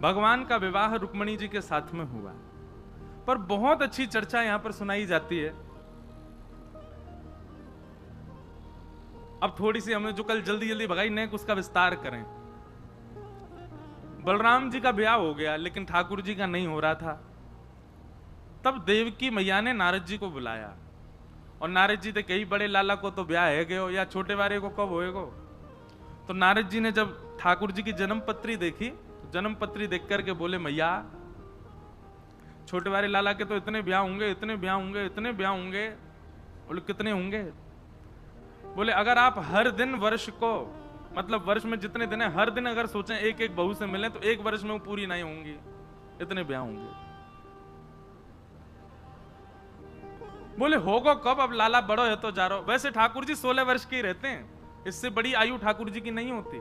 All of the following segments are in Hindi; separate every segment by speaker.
Speaker 1: भगवान का विवाह रुक्मणी जी के साथ में हुआ। पर बहुत अच्छी चर्चा यहां पर सुनाई जाती है। अब थोड़ी सी हमने जो कल जल्दी जल्दी भगाई नेक उसका विस्तार करें। बलराम जी का ब्याह हो गया लेकिन ठाकुर जी का नहीं हो रहा था। तब देवकी मैया ने नारद जी को बुलाया और नारद जी थे कई बड़े लाला को तो ब्याह है गयो या छोटे वाले को कब होएगो। तो नारद जी ने जब ठाकुर जी की जन्म पत्री देखी तो जन्म पत्री देख करके बोले मैया छोटे वाले लाला के तो इतने ब्याह होंगे, इतने ब्याह होंगे, इतने ब्याह होंगे। बोले कितने होंगे? बोले अगर आप हर दिन वर्ष को, मतलब वर्ष में जितने दिन है, हर दिन अगर सोचें एक एक बहू से मिलें तो एक वर्ष में वो पूरी नहीं होंगी, इतने ब्याह होंगे। बोले होगा कब? अब लाला बड़ो है तो जा रहा। वैसे ठाकुर जी 16 वर्ष के ही रहते हैं, इससे बड़ी आयु ठाकुर जी की नहीं होती।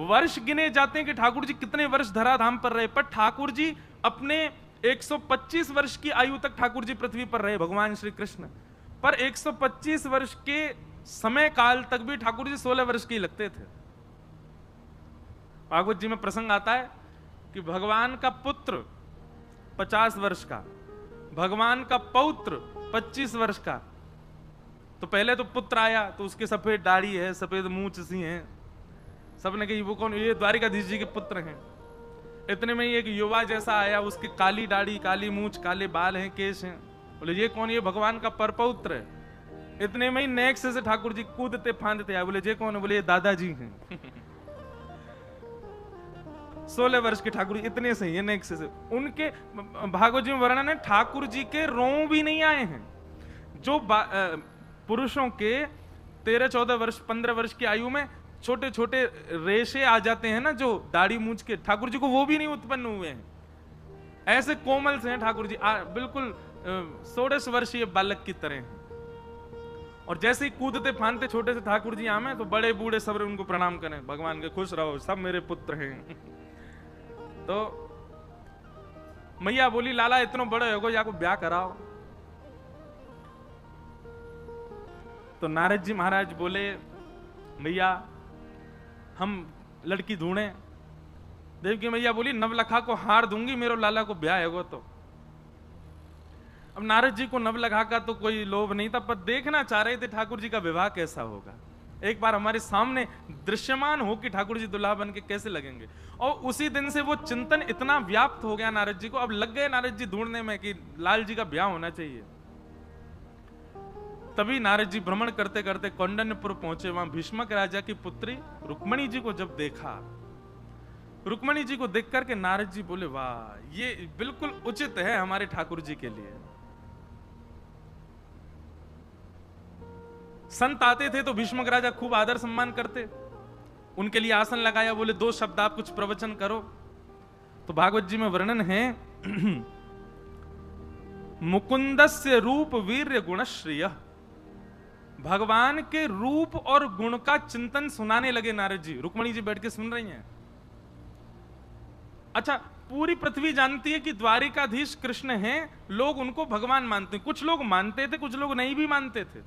Speaker 1: वर्ष गिने जाते हैं कि ठाकुर जी कितने वर्ष धराधाम पर रहे, पर ठाकुर जी अपने 125 वर्ष की आयु तक ठाकुर जी पृथ्वी पर रहे, भगवान श्री कृष्ण। पर 125 वर्ष के समय काल तक भी ठाकुर जी 16 वर्ष के ही लगते थे। भागवत जी में प्रसंग आता है कि भगवान का पुत्र 50 वर्ष का, भगवान का पौत्र 25 वर्ष का। तो पहले तो पुत्र आया तो उसके सफेद दाढ़ी है, सफेद मूंछ सी है, सबने कही वो कौन? ये द्वारिकाधीश जी के पुत्र हैं। इतने में ही एक युवा जैसा आया, उसकी काली दाढ़ी, काली मूंछ, काले बाल हैं, केश हैं। बोले ये कौन? ये भगवान का परपौत्र है। इतने में ही नेक्स्ट से ठाकुर जी कूदते फांदते आए। बोले ये कौन है? बोले ये दादाजी हैं। 16 वर्ष के ठाकुर जी इतने सही है नेक्स्ट से। उनके भागवत जी में वर्णन है ठाकुर जी के रों भी नहीं आए हैं। जो पुरुषों के 13-14 वर्ष 15 वर्ष की आयु में छोटे छोटे रेशे आ जाते हैं ना, जो दाढ़ी मूंछ के, ठाकुर जी को वो भी नहीं उत्पन्न हुए हैं। ऐसे कोमल से हैं ठाकुर जी, बिल्कुल 16 वर्षीय बालक की तरह हैं। और जैसे ही कूदते फांदते छोटे से ठाकुर जी आमे तो बड़े बूढ़े सब उनको प्रणाम करें, भगवान के खुश रहो, सब मेरे पुत्र हैं। तो मैया बोली लाला इतना बड़े हो गए, या को ब्याह कराओ। तो नारद जी महाराज बोले मैया हम लड़की ढूंढे। देवकी मैया बोली नवलखा को हार दूंगी, मेरे लाला को ब्याह है तो। अब नारद जी को नवलखा का तो कोई लोभ नहीं था, पर देखना चाह रहे थे ठाकुर जी का विवाह कैसा होगा। एक बार हमारे सामने दृश्यमान हो कि ठाकुर जी दुल्हा बन के कैसे लगेंगे। और उसी दिन से वो चिंतन इतना व्याप्त हो गया नारद जी को, अब लग गए नारद जी ढूंढने में कि लाल जी का ब्याह होना चाहिए। तभी नारद जी भ्रमण करते करते कौंडन्यपुर पहुंचे। वहां भीष्मक राजा की पुत्री रुक्मणी जी को जब देखा, रुक्मणी जी को देख करके नारद जी बोले वाह ये बिल्कुल उचित है हमारे ठाकुर जी के लिए। संत आते थे तो भीष्मक राजा खूब आदर सम्मान करते, उनके लिए आसन लगाया, बोले 2 शब्द आप कुछ प्रवचन करो। तो भागवत जी में वर्णन है मुकुंदस्य रूप वीर्य गुणश्रिय। भगवान के रूप और गुण का चिंतन सुनाने लगे नारद जी। रुक्मणी जी बैठ के सुन रही हैं। अच्छा, पूरी पृथ्वी जानती है कि द्वारिकाधीश कृष्ण हैं, लोग उनको भगवान मानते हैं। कुछ लोग मानते थे, कुछ लोग नहीं भी मानते थे।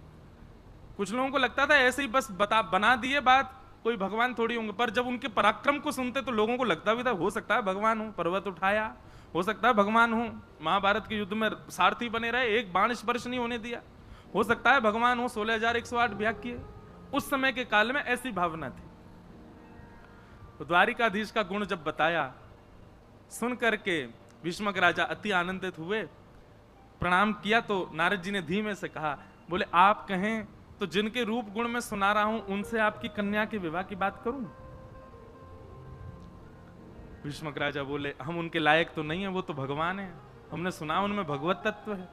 Speaker 1: कुछ लोगों को लगता था ऐसे ही बस बना दिए बात, कोई भगवान थोड़ी होंगे। पर जब उनके पराक्रम को सुनते तो लोगों को लगता भी था हो सकता है भगवान हो, पर्वत उठाया, हो सकता है भगवान हो, महाभारत के युद्ध में सारथी बने रहे, एक बाण स्पर्श नहीं होने दिया, हो सकता है भगवान हो, 16,108 ब्याह किए। उस समय के काल में ऐसी भावना थी। तो द्वारिकाधीश का गुण जब बताया, सुन करके भीष्मक राजा अति आनंदित हुए, प्रणाम किया। तो नारद जी ने धीमे से कहा, बोले आप कहें तो जिनके रूप गुण में सुना रहा हूं उनसे आपकी कन्या के विवाह की बात करूं। भीष्मक राजा बोले हम उनके लायक तो नहीं है, वो तो भगवान है, हमने सुना उनमें भगवत तत्व है।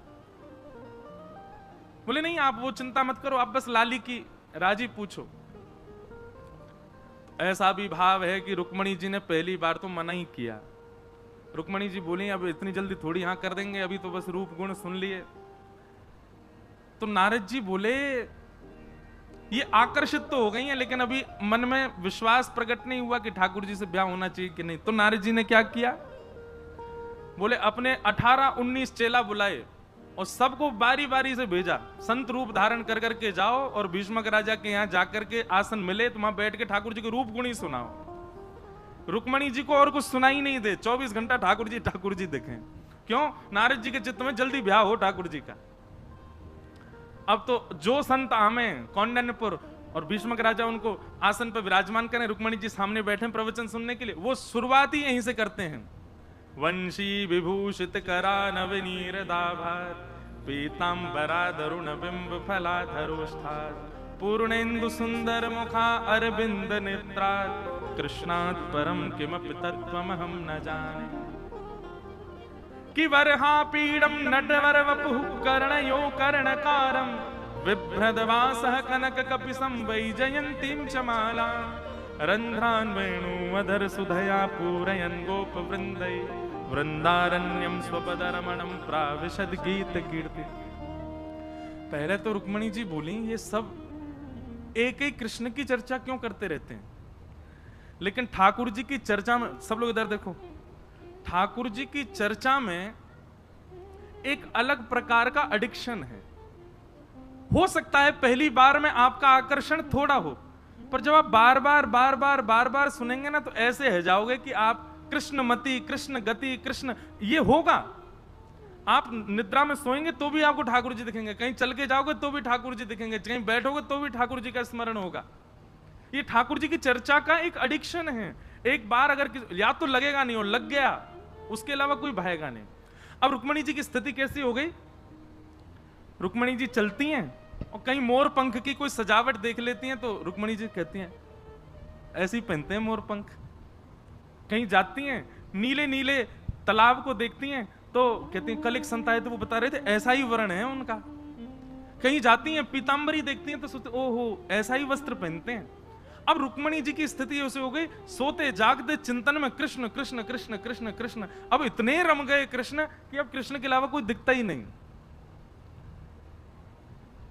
Speaker 1: बोले नहीं आप वो चिंता मत करो, आप बस लाली की राजी पूछो। ऐसा भी भाव है कि रुक्मणी जी ने पहली बार तो मना ही किया। रुक्मणी जी बोली अब इतनी जल्दी थोड़ी हाँ कर देंगे, अभी तो बस रूप गुण सुन लिए। तो नारद जी बोले ये आकर्षित तो हो गई हैं, लेकिन अभी मन में विश्वास प्रकट नहीं हुआ कि ठाकुर जी से ब्याह होना चाहिए कि नहीं। तो नारद जी ने क्या किया, बोले अपने 18-19 चेला बुलाए और सबको बारी बारी से भेजा, संत रूप धारण कर करके जाओ और भीष्मक राजा के यहाँ जाकर के आसन मिले तो वहां बैठ के ठाकुर जी के रूप गुण ही सुनाओ। रुक्मणी जी को और कुछ सुनाई नहीं दे, 24 घंटा ठाकुर जी देखें। क्यों? नारद जी के चित्त में जल्दी ब्याह हो ठाकुर जी का। अब तो जो संत आमे कौंडन्यपुर और भीष्मक राजा उनको आसन पर विराजमान करें, रुक्मणी जी सामने बैठे प्रवचन सुनने के लिए, वो शुरुआत ही यहीं से करते हैं। वंशी विभूषित करा नवनीर दाभार, पीतांबरा दरुण बिंब फलाधरोष्ठार, पूर्णेन्दु सुंदर मुखा अरविंद नेत्रा, कृष्णात् परम किमपि तत्त्वमहं न जाने। कि वरहा पीडम नटवर वपुः कर्णयो कर्णकारम, बिभ्रदवासः कनक कपिसं वैजयन्तीं च माला, रन्ध्रान् वेणुवधर सुधया पूरयन् गोपवृन्दै, वृन्दारण्यं स्वपदरमणं प्राविशद गीत कीर्ति। पहले तो रुक्मणी जी बोली ये सब एक एक कृष्ण की चर्चा क्यों करते रहते हैं, लेकिन ठाकुर जी की चर्चा में, सब लोग इधर देखो, ठाकुर जी की चर्चा में एक अलग प्रकार का एडिक्शन है। हो सकता है पहली बार में आपका आकर्षण थोड़ा हो, पर जब आप बार बार सुनेंगे ना, तो ऐसे है जाओगे कि आप कृष्णमति, कृष्ण गति, कृष्ण, ये होगा। आप निद्रा में सोएंगे तो भी आपको ठाकुर जी दिखेंगे, कहीं चल के जाओगे तो भी ठाकुर जी दिखेंगे, कहीं बैठोगे तो भी ठाकुर जी का स्मरण होगा। ये ठाकुर जी की चर्चा का एक एडिक्शन है। एक बार अगर या तो लगेगा नहीं, और लग गया उसके अलावा कोई भाएगा नहीं। अब रुक्मणी जी की स्थिति कैसी हो गई? रुक्मणी जी चलती हैं और कहीं मोर पंख की कोई सजावट देख लेती हैं, तो रुक्मणी जी कहती हैं ऐसे ही पहनते हैं मोर पंख। कहीं जाती हैं नीले नीले तालाब को देखती हैं, तो कहती हैं कल एक संत आए थे वो बता रहे थे ऐसा ही वर्ण है उनका। कहीं जाती हैं पीतांबरी देखती हैं तो सोचते ओहो ऐसा ही वस्त्र पहनते हैं। अब रुक्मणी जी की स्थिति उसे हो गई, सोते जागते चिंतन में कृष्ण कृष्ण कृष्ण कृष्ण कृष्ण। अब इतने रम गए कृष्ण कि अब कृष्ण के अलावा कोई दिखता ही नहीं।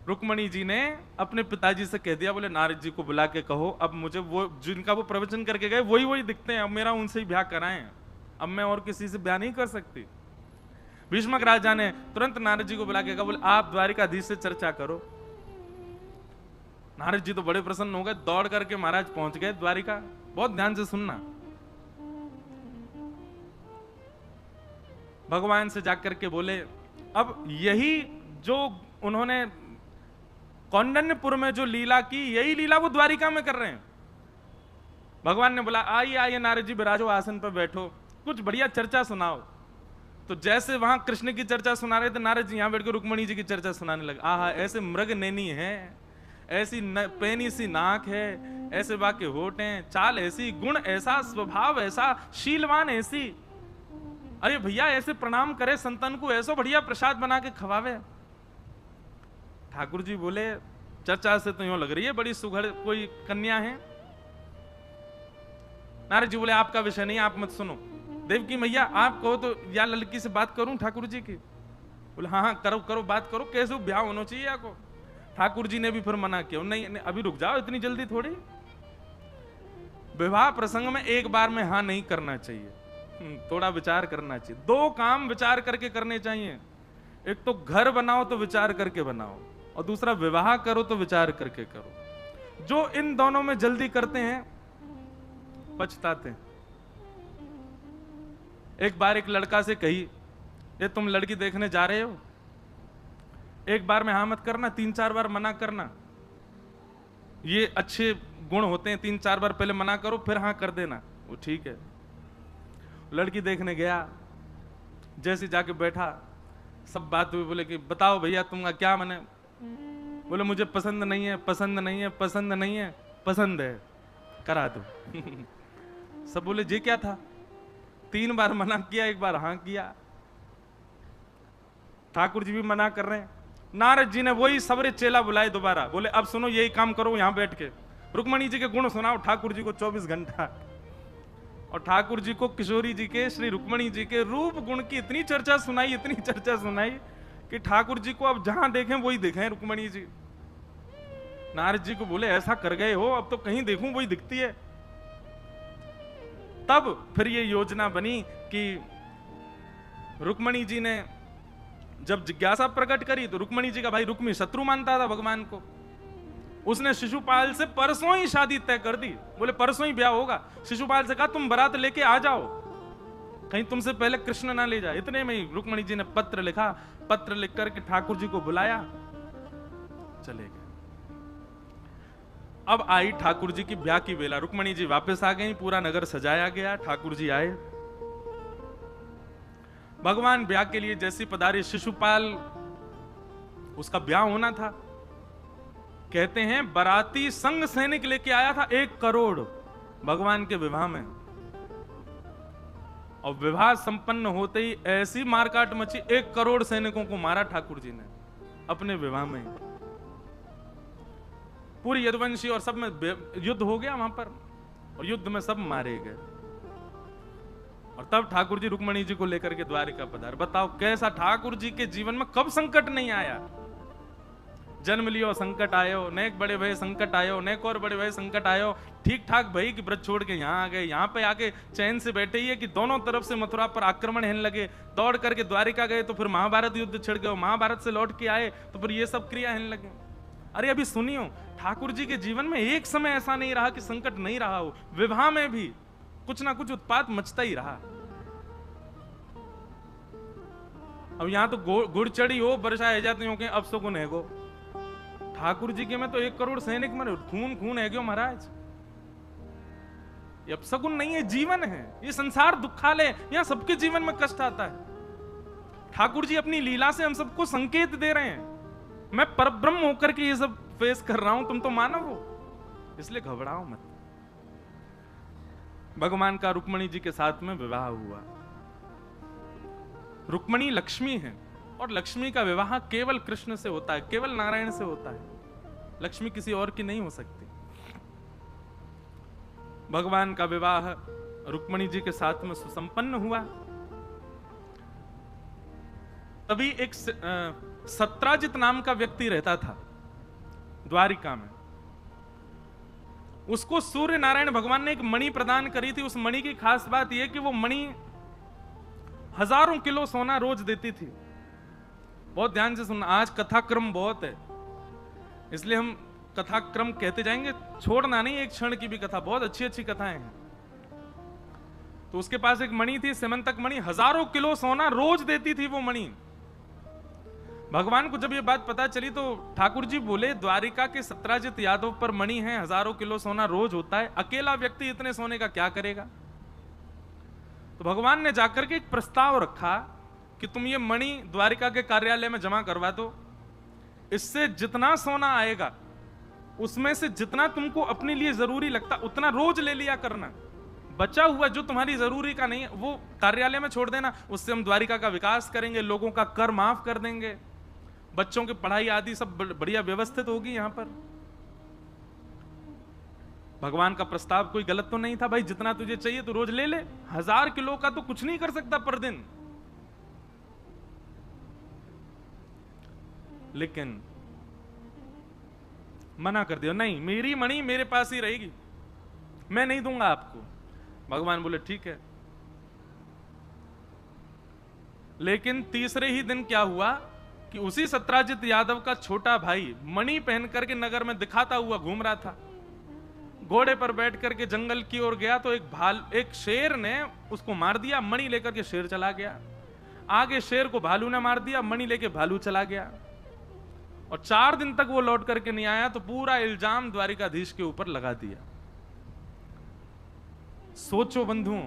Speaker 1: रुक्मणी जी ने अपने पिताजी से कह दिया, बोले नारद जी को बुला के कहो अब मुझे वो जिनका वो प्रवचन करके गए वही दिखते हैं, अब मेरा उनसे ही ब्याह कराएं, अब मैं और किसी से ब्याह नहीं कर सकती। भीष्मक राजा ने तुरंत नारद जी को बुला के कहा, बोले आप द्वारिकाधीश से चर्चा करो। नारद जी तो बड़े प्रसन्न हो गए, दौड़ करके महाराज पहुंच गए द्वारिका। बहुत ध्यान से सुनना, भगवान से जाकर के बोले अब यही जो उन्होंने कौंडन्यपुर में जो लीला की, यही लीला वो द्वारिका में कर रहे हैं। भगवान ने बोला आइए आइए नारद जी विराजो, आसन पर बैठो, कुछ बढ़िया चर्चा सुनाओ। तो जैसे वहां कृष्ण की चर्चा सुना रहे थे, नारद जी यहां बैठ के रुक्मणी जी की चर्चा सुनाने लगे। आहा ऐसे मृग नैनी है, ऐसी पैनी सी नाक है, ऐसे बाके होठ हैं, चाल ऐसी, गुण ऐसा, स्वभाव ऐसा, शीलवान ऐसी। अरे भैया ऐसे प्रणाम करे संतन को, ऐसा बढ़िया प्रसाद बना के खवावे। ठाकुर जी बोले चर्चा से तो यूं लग रही है बड़ी सुघड़ कोई कन्या है। नारद जी बोले आपका विषय नहीं, आप मत सुनो। देवकी मैया आप कहो तो या लड़की से बात करूं ठाकुर जी की? बोले हाँ करो करो बात करो, कैसे ब्याह होना चाहिए आपको? ठाकुर जी ने भी फिर मना किया, नहीं, नहीं अभी रुक जाओ, इतनी जल्दी थोड़ी। विवाह प्रसंग में एक बार में हाँ नहीं करना चाहिए, थोड़ा विचार करना चाहिए। दो काम विचार करके करने चाहिए, एक तो घर बनाओ तो विचार करके बनाओ, और दूसरा विवाह करो तो विचार करके करो। जो इन दोनों में जल्दी करते हैं पछताते हैं। एक बार एक लड़का से कही, ये तुम लड़की देखने जा रहे हो, एक बार में हाँ मत करना, 3-4 बार मना करना, ये अच्छे गुण होते हैं, 3-4 बार पहले मना करो फिर हाँ कर देना। वो ठीक है। लड़की देखने गया, जैसे जाके बैठा, सब बात हुई, बोले कि बताओ भैया तुमका क्या मने? बोले मुझे पसंद नहीं है, पसंद नहीं है, पसंद नहीं है, पसंद है, करा दो। सब बोले जे क्या था? 3 बार मना किया, एक बार हाँ किया। ठाकुर जी भी मना कर रहे हैं। नारद जी ने वही सबरे चेला बुलाए दोबारा, बोले अब सुनो यही काम करो यहां बैठ के, रुक्मणी जी के गुण सुनाओ ठाकुर जी को 24 घंटा। और ठाकुर जी को किशोरी जी के, श्री रुक्मणी जी के रूप गुण की इतनी चर्चा सुनाई, इतनी चर्चा सुनाई कि ठाकुर जी को अब जहां देखें वही देखें रुक्मणी जी। नारद जी को बोले ऐसा कर गए हो, अब तो कहीं देखूं वही दिखती है। तब फिर ये योजना बनी कि रुक्मणी जी ने जब जिज्ञासा प्रकट करी, तो रुक्मणी जी का भाई रुक्मी शत्रु मानता था भगवान को, उसने शिशुपाल से परसों ही शादी तय कर दी, बोले परसों ही ब्याह होगा। शिशुपाल से कहा तुम बारात लेके आ जाओ, कहीं तुमसे पहले कृष्ण ना ले जाए। इतने में ही रुक्मणी जी ने पत्र लिखा, पत्र लिख करके ठाकुर जी को बुलाया, चले गए। अब आई ठाकुर जी की ब्याह की बेला, रुक्मणी जी वापस आ गई, पूरा नगर सजाया गया, ठाकुर जी आए। भगवान ब्याह के लिए जैसी पधारे, शिशुपाल उसका ब्याह होना था। कहते हैं बाराती संग सैनिक लेके आया था 1 करोड़ भगवान के विवाह में, और विवाह संपन्न होते ही ऐसी मारकाट मची, 1 करोड़ सैनिकों को मारा ठाकुर जी ने अपने विवाह में। पूरी यदुवंशी और सब में युद्ध हो गया वहां पर, और युद्ध में सब मारे गए। और तब ठाकुर जी रुक्मणी जी को लेकर के द्वारिका पधार। बताओ कैसा ठाकुर जी के जीवन में कब संकट नहीं आया। जन्म लियो संकट आयो, नेक बड़े भय संकट आयो, नेक और बड़े भय संकट आयो। ठीक ठाक भाई कि ब्रज छोड़ के यहाँ आ गए, यहाँ पे आके चैन से बैठे ही है कि दोनों तरफ से मथुरा पर आक्रमण होने लगे। दौड़ करके द्वारिका गए तो फिर महाभारत युद्ध छिड़ गए, महाभारत से लौट के आए तो फिर ये सब क्रिया होने लगे। अरे अभी सुनियो, ठाकुर जी के जीवन में एक समय ऐसा नहीं रहा कि संकट नहीं रहा हो। विवाह में भी कुछ ना कुछ उत्पात मचता ही रहा। अब यहां तो गुड़ चढ़ी हो, वर्षा है जाती हो के अब सुकुन है गो। ठाकुर जी के में तो 1 करोड़ सैनिक मरे, खून खून है क्यों महाराज। ये अपशकुन नहीं है, जीवन है। ये संसार दुखालय, यहां सबके जीवन में कष्ट आता है। ठाकुर जी अपनी लीला से हम सबको संकेत दे रहे हैं, मैं परब्रह्म होकर के ये सब फेस कर रहा हूं, तुम तो मानव हो, इसलिए घबराओ मत। भगवान का रुक्मणी जी के साथ में विवाह हुआ। रुक्मणी लक्ष्मी है, और लक्ष्मी का विवाह केवल कृष्ण से होता है, केवल नारायण से होता है। लक्ष्मी किसी और की नहीं हो सकती। भगवान का विवाह रुक्मणी जी के साथ में सुसंपन्न हुआ। तभी एक सत्राजित नाम का व्यक्ति रहता था द्वारिका में। उसको सूर्य नारायण भगवान ने एक मणि प्रदान करी थी। उस मणि की खास बात यह कि वो मणि हजारों किलो सोना रोज देती थी। बहुत ध्यान से सुनना, आज कथाक्रम बहुत है, इसलिए हम कथाक्रम कहते जाएंगे, छोड़ना नहीं एक क्षण की भी कथा, बहुत अच्छी अच्छी कथाएं हैं। तो उसके पास एक मणि थी, सेमंतक मणि, हजारों किलो सोना रोज देती थी वो मणि। भगवान को जब ये बात पता चली तो ठाकुर जी बोले, द्वारिका के सत्राजित यादव पर मणि है, हजारों किलो सोना रोज होता है, अकेला व्यक्ति इतने सोने का क्या करेगा। तो भगवान ने जाकर के एक प्रस्ताव रखा कि तुम ये मणि द्वारिका के कार्यालय में जमा करवा दो, इससे जितना सोना आएगा उसमें से जितना तुमको अपने लिए जरूरी लगता उतना रोज ले लिया करना, बचा हुआ जो तुम्हारी जरूरी का नहीं है वो कार्यालय में छोड़ देना, उससे हम द्वारिका का विकास करेंगे, लोगों का कर माफ कर देंगे, बच्चों की पढ़ाई आदि सब बढ़िया व्यवस्थित होगी यहां पर। भगवान का प्रस्ताव कोई गलत तो नहीं था, भाई जितना तुझे चाहिए तो रोज ले ले, 1000 किलो का तो कुछ नहीं कर सकता पर दिन। लेकिन मना कर दिया, नहीं मेरी मणि मेरे पास ही रहेगी, मैं नहीं दूंगा आपको। भगवान बोले ठीक है। लेकिन तीसरे ही दिन क्या हुआ कि उसी सत्राजित यादव का छोटा भाई मणि पहन करके नगर में दिखाता हुआ घूम रहा था। घोड़े पर बैठ करके जंगल की ओर गया तो एक शेर ने उसको मार दिया, मणि लेकर के शेर चला गया। आगे शेर को भालू ने मार दिया, मणि लेके भालू चला गया। और 4 दिन तक वो लौट करके नहीं आया तो पूरा इल्जाम द्वारिकाधीश के ऊपर लगा दिया। सोचो बंधुओं,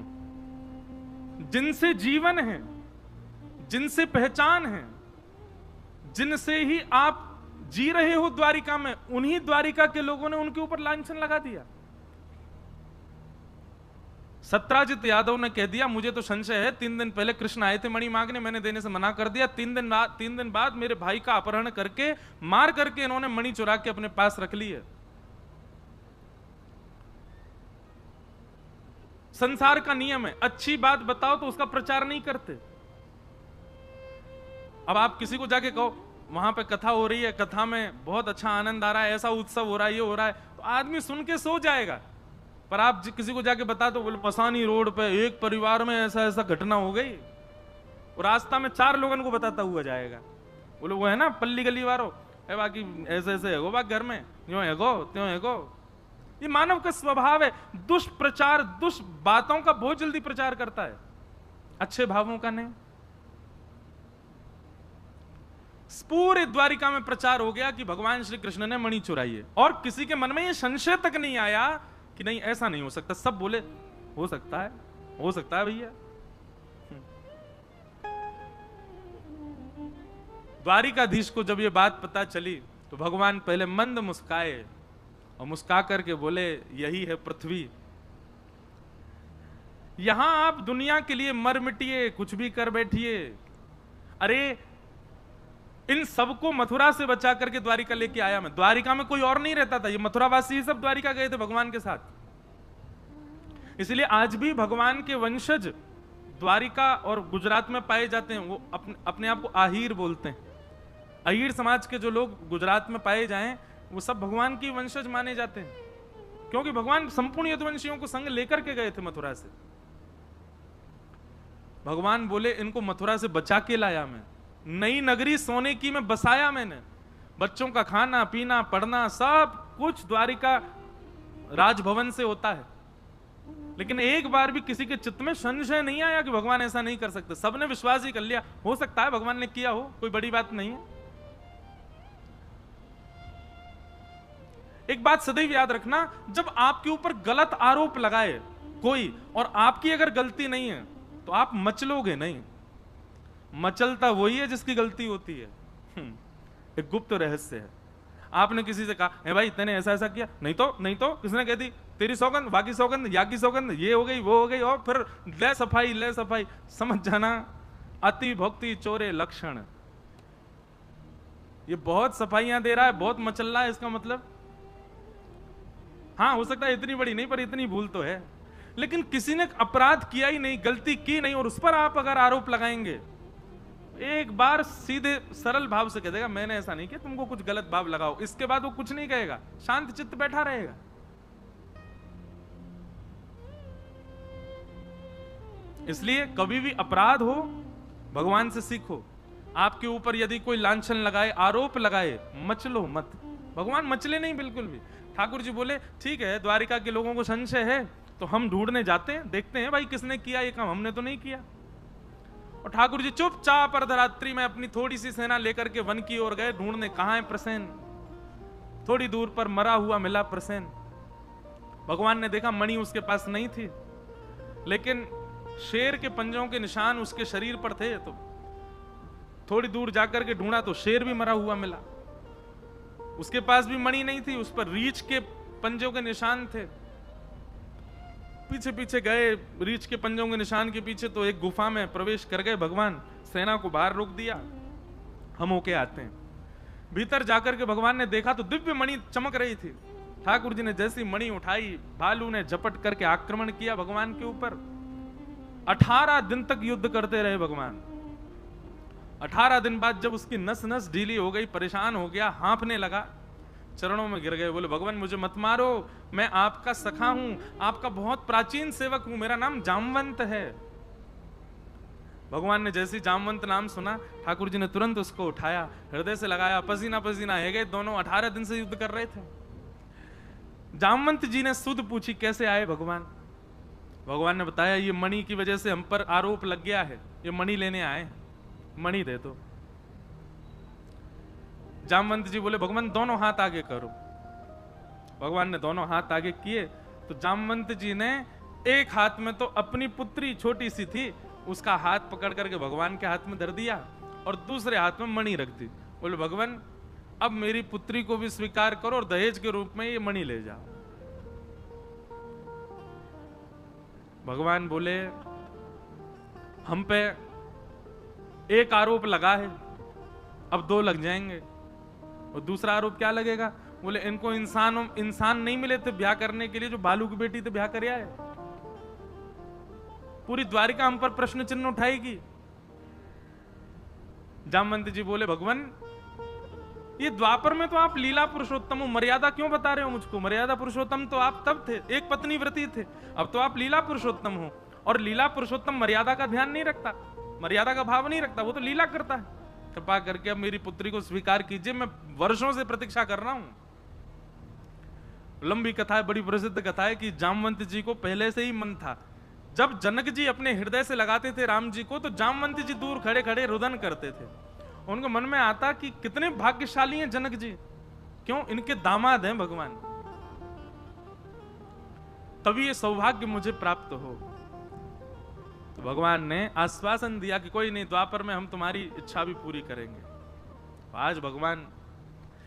Speaker 1: जिनसे जीवन है, जिनसे पहचान है, जिनसे ही आप जी रहे हो द्वारिका में, उन्हीं द्वारिका के लोगों ने उनके ऊपर लांछन लगा दिया। सत्राजित यादव ने कह दिया मुझे तो संशय है, 3 दिन पहले कृष्ण आए थे मणि मांगने, मैंने देने से मना कर दिया। 3 दिन बाद मेरे भाई का अपहरण करके मार करके इन्होंने मणि चुरा के अपने पास रख ली है। संसार का नियम है, अच्छी बात बताओ तो उसका प्रचार नहीं करते। अब आप किसी को जाके कहो वहां पे कथा हो रही है, कथा में बहुत अच्छा आनंद आ रहा है, ऐसा उत्सव हो रहा है, ये हो रहा है, तो आदमी सुन के सो जाएगा। पर आप किसी को जाके बता दो, बोले पसानी रोड पे एक परिवार में ऐसा ऐसा घटना हो गई, और रास्ता में 4 लोगों को बताता हुआ जाएगा, बोले वो है ना पल्ली गली वालों, है बाकी ऐसे ऐसे है बाकी घर में यूं है गो त्यों है गो। ये मानव का स्वभाव है, दुष्प्रचार बातों का बहुत जल्दी प्रचार करता है, अच्छे भावों का नहीं। पूरे द्वारिका में प्रचार हो गया कि भगवान श्री कृष्ण ने मणि चुराई है, और किसी के मन में ये संशय तक नहीं आया कि नहीं ऐसा नहीं हो सकता। सब बोले हो सकता है भैया। द्वारिकाधीश को जब ये बात पता चली तो भगवान पहले मंद मुस्काए और मुस्का करके बोले यही है पृथ्वी, यहां आप दुनिया के लिए मर मिटिए, कुछ भी कर बैठिए। अरे इन सबको मथुरा से बचा करके द्वारिका लेके आया मैं। द्वारिका में कोई और नहीं रहता था, ये मथुरावासी ही सब द्वारिका गए थे भगवान के साथ। इसलिए आज भी भगवान के वंशज द्वारिका और गुजरात में पाए जाते हैं। वो अपने आप को आहिर बोलते हैं। अहीर समाज के जो लोग गुजरात में पाए जाएं वो सब भगवान की वंशज माने जाते हैं, क्योंकि भगवान संपूर्ण यदुवंशियों को संग लेकर के गए थे मथुरा से। भगवान बोले इनको मथुरा से बचा के लाया मैं, नई नगरी सोने की में बसाया मैंने। बच्चों का खाना पीना पढ़ना सब कुछ द्वारिका राजभवन से होता है, लेकिन एक बार भी किसी के चित्त में संशय नहीं आया कि भगवान ऐसा नहीं कर सकते। सबने विश्वास ही कर लिया, हो सकता है भगवान ने किया हो, कोई बड़ी बात नहीं है। एक बात सदैव याद रखना, जब आपके ऊपर गलत आरोप लगाए कोई और आपकी अगर गलती नहीं है तो आप मचलोगे नहीं। मचलता वही है जिसकी गलती होती है। एक गुप्त रहस्य है। आपने किसी से कहा है भाई तूने ऐसा ऐसा किया, नहीं तो किसने कह दी तेरी सौगंध, बाकी सौगंध, या की सौगंध, ये हो गई वो हो गई, और फिर ले सफाई। समझ जाना अति भक्ति चोरे लक्षण। ये बहुत सफाइयां दे रहा है, बहुत मचल रहा है, इसका मतलब हाँ हो सकता है इतनी बड़ी नहीं पर इतनी भूल तो है। लेकिन किसी ने अपराध किया ही नहीं, गलती की नहीं, और उस पर आप अगर आरोप लगाएंगे, एक बार सीधे सरल भाव से कह देगा मैंने ऐसा नहीं किया, तुमको कुछ गलत भाव लगाओ। इसके बाद वो कुछ नहीं कहेगा, शांत चित्त बैठा रहेगा। इसलिए कभी भी अपराध हो भगवान से सीखो। आपके ऊपर यदि कोई लांछन लगाए, आरोप लगाए, मचलो मत। भगवान मचले नहीं बिल्कुल भी। ठाकुर जी बोले ठीक है द्वारिका के लोगों को संशय है तो हम ढूंढने जाते हैं, देखते हैं भाई किसने किया ये काम, हमने तो नहीं किया। और ठाकुर जी चुपचाप अर्धरात्रि में अपनी थोड़ी सी सेना लेकर के वन की ओर गए ढूंढने, कहां है प्रसेन। थोड़ी दूर पर मरा हुआ मिला प्रसेन। भगवान ने देखा मणि उसके पास नहीं थी, लेकिन शेर के पंजों के निशान उसके शरीर पर थे। तो थोड़ी दूर जाकर के ढूंढा तो शेर भी मरा हुआ मिला, उसके पास भी मणि नहीं थी, उस पर रीछ के पंजों के निशान थे। पीछे पीछे गए, रीछ के पंजों के निशान के पीछे तो एक गुफा में प्रवेश कर गए भगवान। सेना को बाहर रोक दिया, हम होके आते हैं। भीतर जाकर के भगवान ने देखा तो दिव्य मणि चमक रही थी। ठाकुर जी ने जैसी मणि उठाई, भालू ने झपट करके आक्रमण किया भगवान के ऊपर। 18 दिन तक युद्ध करते रहे भगवान। 18 दिन बाद जब उसकी नस नस ढीली हो गई, परेशान हो गया, हांफने लगा, चरणों में गिर गए। बोले भगवान मुझे मत मारो, मैं आपका सखा हूं, आपका बहुत प्राचीन सेवक हूं, मेरा नाम जामवंत है। भगवान ने जैसे जामवंत नाम सुना, ठाकुर जी ने तुरंत उसको उठाया, हृदय से लगाया, पसीना पसीना है गए दोनों। 18 दिन से युद्ध कर रहे थे। जामवंत जी ने सुध पूछी कैसे आए भगवान। भगवान ने बताया ये मणि की वजह से हम पर आरोप लग गया है, ये मणि लेने आए, मणि दे दो। जामवंत जी बोले भगवान दोनों हाथ आगे करो। भगवान ने दोनों हाथ आगे किए तो जामवंत जी ने एक हाथ में तो अपनी पुत्री छोटी सी थी, उसका हाथ पकड़ करके भगवान के हाथ में धर दिया और दूसरे हाथ में मणि रख दी। बोले भगवान अब मेरी पुत्री को भी स्वीकार करो और दहेज के रूप में ये मणि ले जाओ। भगवान बोले हम पे एक आरोप लगा है, अब 2 लग जाएंगे। और दूसरा आरोप क्या लगेगा? बोले इनको इंसान नहीं मिले थे ब्याह करने के लिए, जो बालू की बेटी थे ब्याह कर आए। पूरी द्वारिका हम पर प्रश्न चिन्ह उठाएगी। जामवंत जी बोले भगवान ये द्वापर में तो आप लीला पुरुषोत्तम हो, मर्यादा क्यों बता रहे हो मुझको? मर्यादा पुरुषोत्तम तो आप तब थे, एक पत्नी व्रती थे, अब तो आप लीला पुरुषोत्तम हो। और लीला पुरुषोत्तम मर्यादा का ध्यान नहीं रखता, मर्यादा का भाव नहीं रखता, वो तो लीला करता है। कृपा करके अब मेरी पुत्री को स्वीकार कीजिए, मैं वर्षों से प्रतीक्षा कर रहा हूं। लंबी कथा है, बड़ी प्रसिद्ध कथा है कि जामवंत जी को पहले से ही मन था। जब जनक जी अपने हृदय से लगाते थे राम जी को, तो जामवंत जी दूर खड़े खड़े रुदन करते थे। उनको मन में आता कि कितने भाग्यशाली हैं जनक जी, क्यों इनके दामाद हैं भगवान, तभी ये सौभाग्य मुझे प्राप्त हो। तो भगवान ने आश्वासन दिया कि कोई नहीं, द्वापर में हम तुम्हारी इच्छा भी पूरी करेंगे। तो आज भगवान,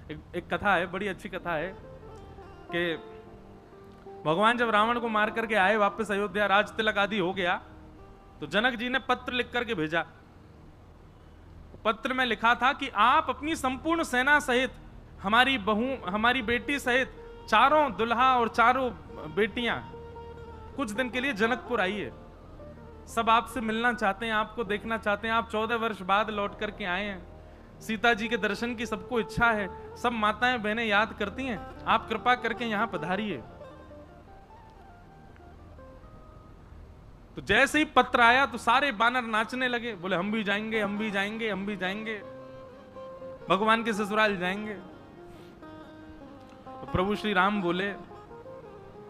Speaker 1: एक कथा है, बड़ी अच्छी कथा है कि भगवान जब रावण को मार करके आए वापस अयोध्या, राज तिलक आदि हो गया, तो जनक जी ने पत्र लिख करके भेजा। पत्र में लिखा था कि आप अपनी संपूर्ण सेना सहित, हमारी बहू, हमारी बेटी सहित चारों दुल्हा और चारों बेटियां कुछ दिन के लिए जनकपुर आइए। सब आपसे मिलना चाहते हैं, आपको देखना चाहते हैं। आप 14 वर्ष बाद लौट करके आए हैं, सीता जी के दर्शन की सबको इच्छा है, सब माताएं बहनें याद करती हैं, आप कृपा करके यहां पधारिए। तो जैसे ही पत्र आया तो सारे बानर नाचने लगे, बोले हम भी जाएंगे, हम भी जाएंगे, हम भी जाएंगे, भगवान के ससुराल जाएंगे। तो प्रभु श्री राम बोले,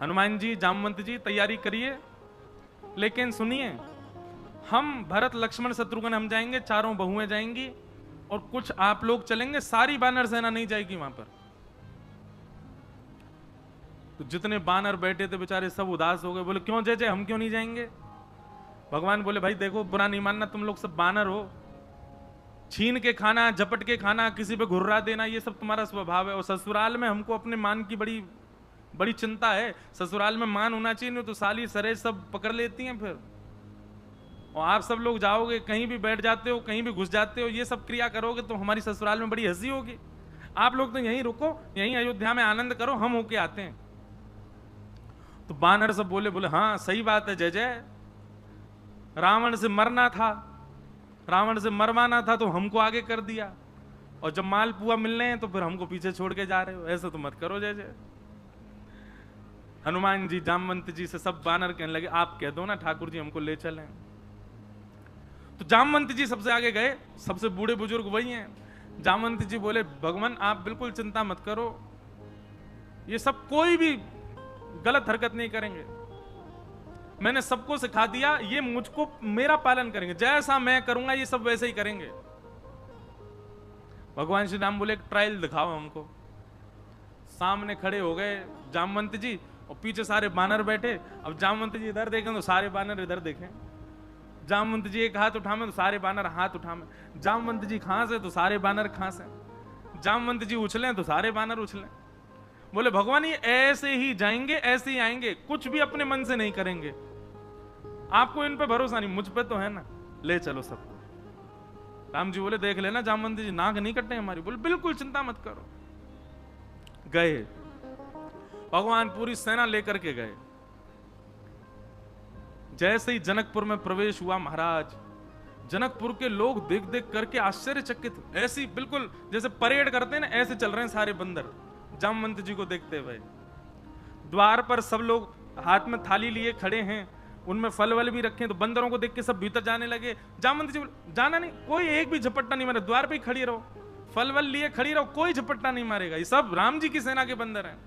Speaker 1: हनुमान जी, जामवंत जी तैयारी करिए, लेकिन सुनिए, हम भरत लक्ष्मण शत्रुघ्न हम जाएंगे, चारों बहुएं जाएंगी और कुछ आप लोग चलेंगे, सारी बानर सेना नहीं जाएगी वहां पर। तो जितने बानर बैठे थे बेचारे सब उदास हो गए, बोले क्यों जय जय, हम क्यों नहीं जाएंगे? भगवान बोले, भाई देखो, बुरा नहीं मानना, तुम लोग सब बानर हो, छीन के खाना, झपट के खाना, किसी पे घुर्रा देना, ये सब तुम्हारा स्वभाव है। और ससुराल में हमको अपने मान की बड़ी बड़ी चिंता है, ससुराल में मान होना चाहिए, नहीं तो साली सरे सब पकड़ लेती हैं फिर। और आप सब लोग जाओगे, कहीं भी बैठ जाते हो, कहीं भी घुस जाते हो, ये सब क्रिया करोगे तो हमारी ससुराल में बड़ी हंसी होगी। आप लोग तो यहीं रुको, यहीं अयोध्या में आनंद करो, हम होके आते हैं। तो बानर सब बोले, बोले हाँ सही बात है जय जय, रावण से मरना था, रावण से मरवाना था तो हमको आगे कर दिया, और जब मालपुआ मिलने हैं तो फिर हमको पीछे छोड़ के जा रहे हो, ऐसा तो मत करो जय जय। हनुमान जी जामवंत जी से सब बानर कहने लगे, आप कह दो ना ठाकुर जी हमको ले चलें। तो जामवंत जी सबसे आगे गए, सबसे बूढ़े बुजुर्ग वही हैं। जामवंत जी बोले, भगवान आप बिल्कुल चिंता मत करो, ये सब कोई भी गलत हरकत नहीं करेंगे, मैंने सबको सिखा दिया, ये मुझको मेरा पालन करेंगे, जैसा मैं करूंगा ये सब वैसे ही करेंगे। भगवान श्री राम बोले, एक ट्रायल दिखाओ हमको। सामने खड़े हो गए जामवंत जी और पीछे सारे बानर बैठे। अब जामवंत जी इधर देखें तो सारे बानर इधर देखें, जामवंत जी एक हाथ उठावे तो सारे बानर हाथ उठावे, जामवंत जी खांसे तो सारे बानर खांसे, जामवंत जी उछलें तो सारे बानर उछलें। बोले भगवान ये ऐसे ही जाएंगे, ऐसे ही आएंगे, कुछ भी अपने मन से नहीं करेंगे, आपको इन पे भरोसा नहीं, मुझ पे तो है ना, ले चलो सबको। राम जी बोले, देख लेना जामवंत जी नाक नहीं कटे हमारी। बोले बिल्कुल चिंता मत करो। गए, भगवान पूरी सेना लेकर के गए। जैसे ही जनकपुर में प्रवेश हुआ महाराज, जनकपुर के लोग देख देख करके आश्चर्यचकित, ऐसी बिल्कुल जैसे परेड करते हैं ना, ऐसे चल रहे हैं सारे बंदर जामवंत जी को देखते हुए। द्वार पर सब लोग हाथ में थाली लिए खड़े हैं, उनमें फल वल भी रखे, तो बंदरों को देख के सब भीतर जाने लगे। जामवंत जी बोले, जाना नहीं, कोई एक भी झपट्टा नहीं मारे, द्वार पे ही खड़ी रहो, फल वल लिए खड़ी रहो, कोई झपट्टा नहीं मारेगा, ये सब राम जी की सेना के बंदर हैं।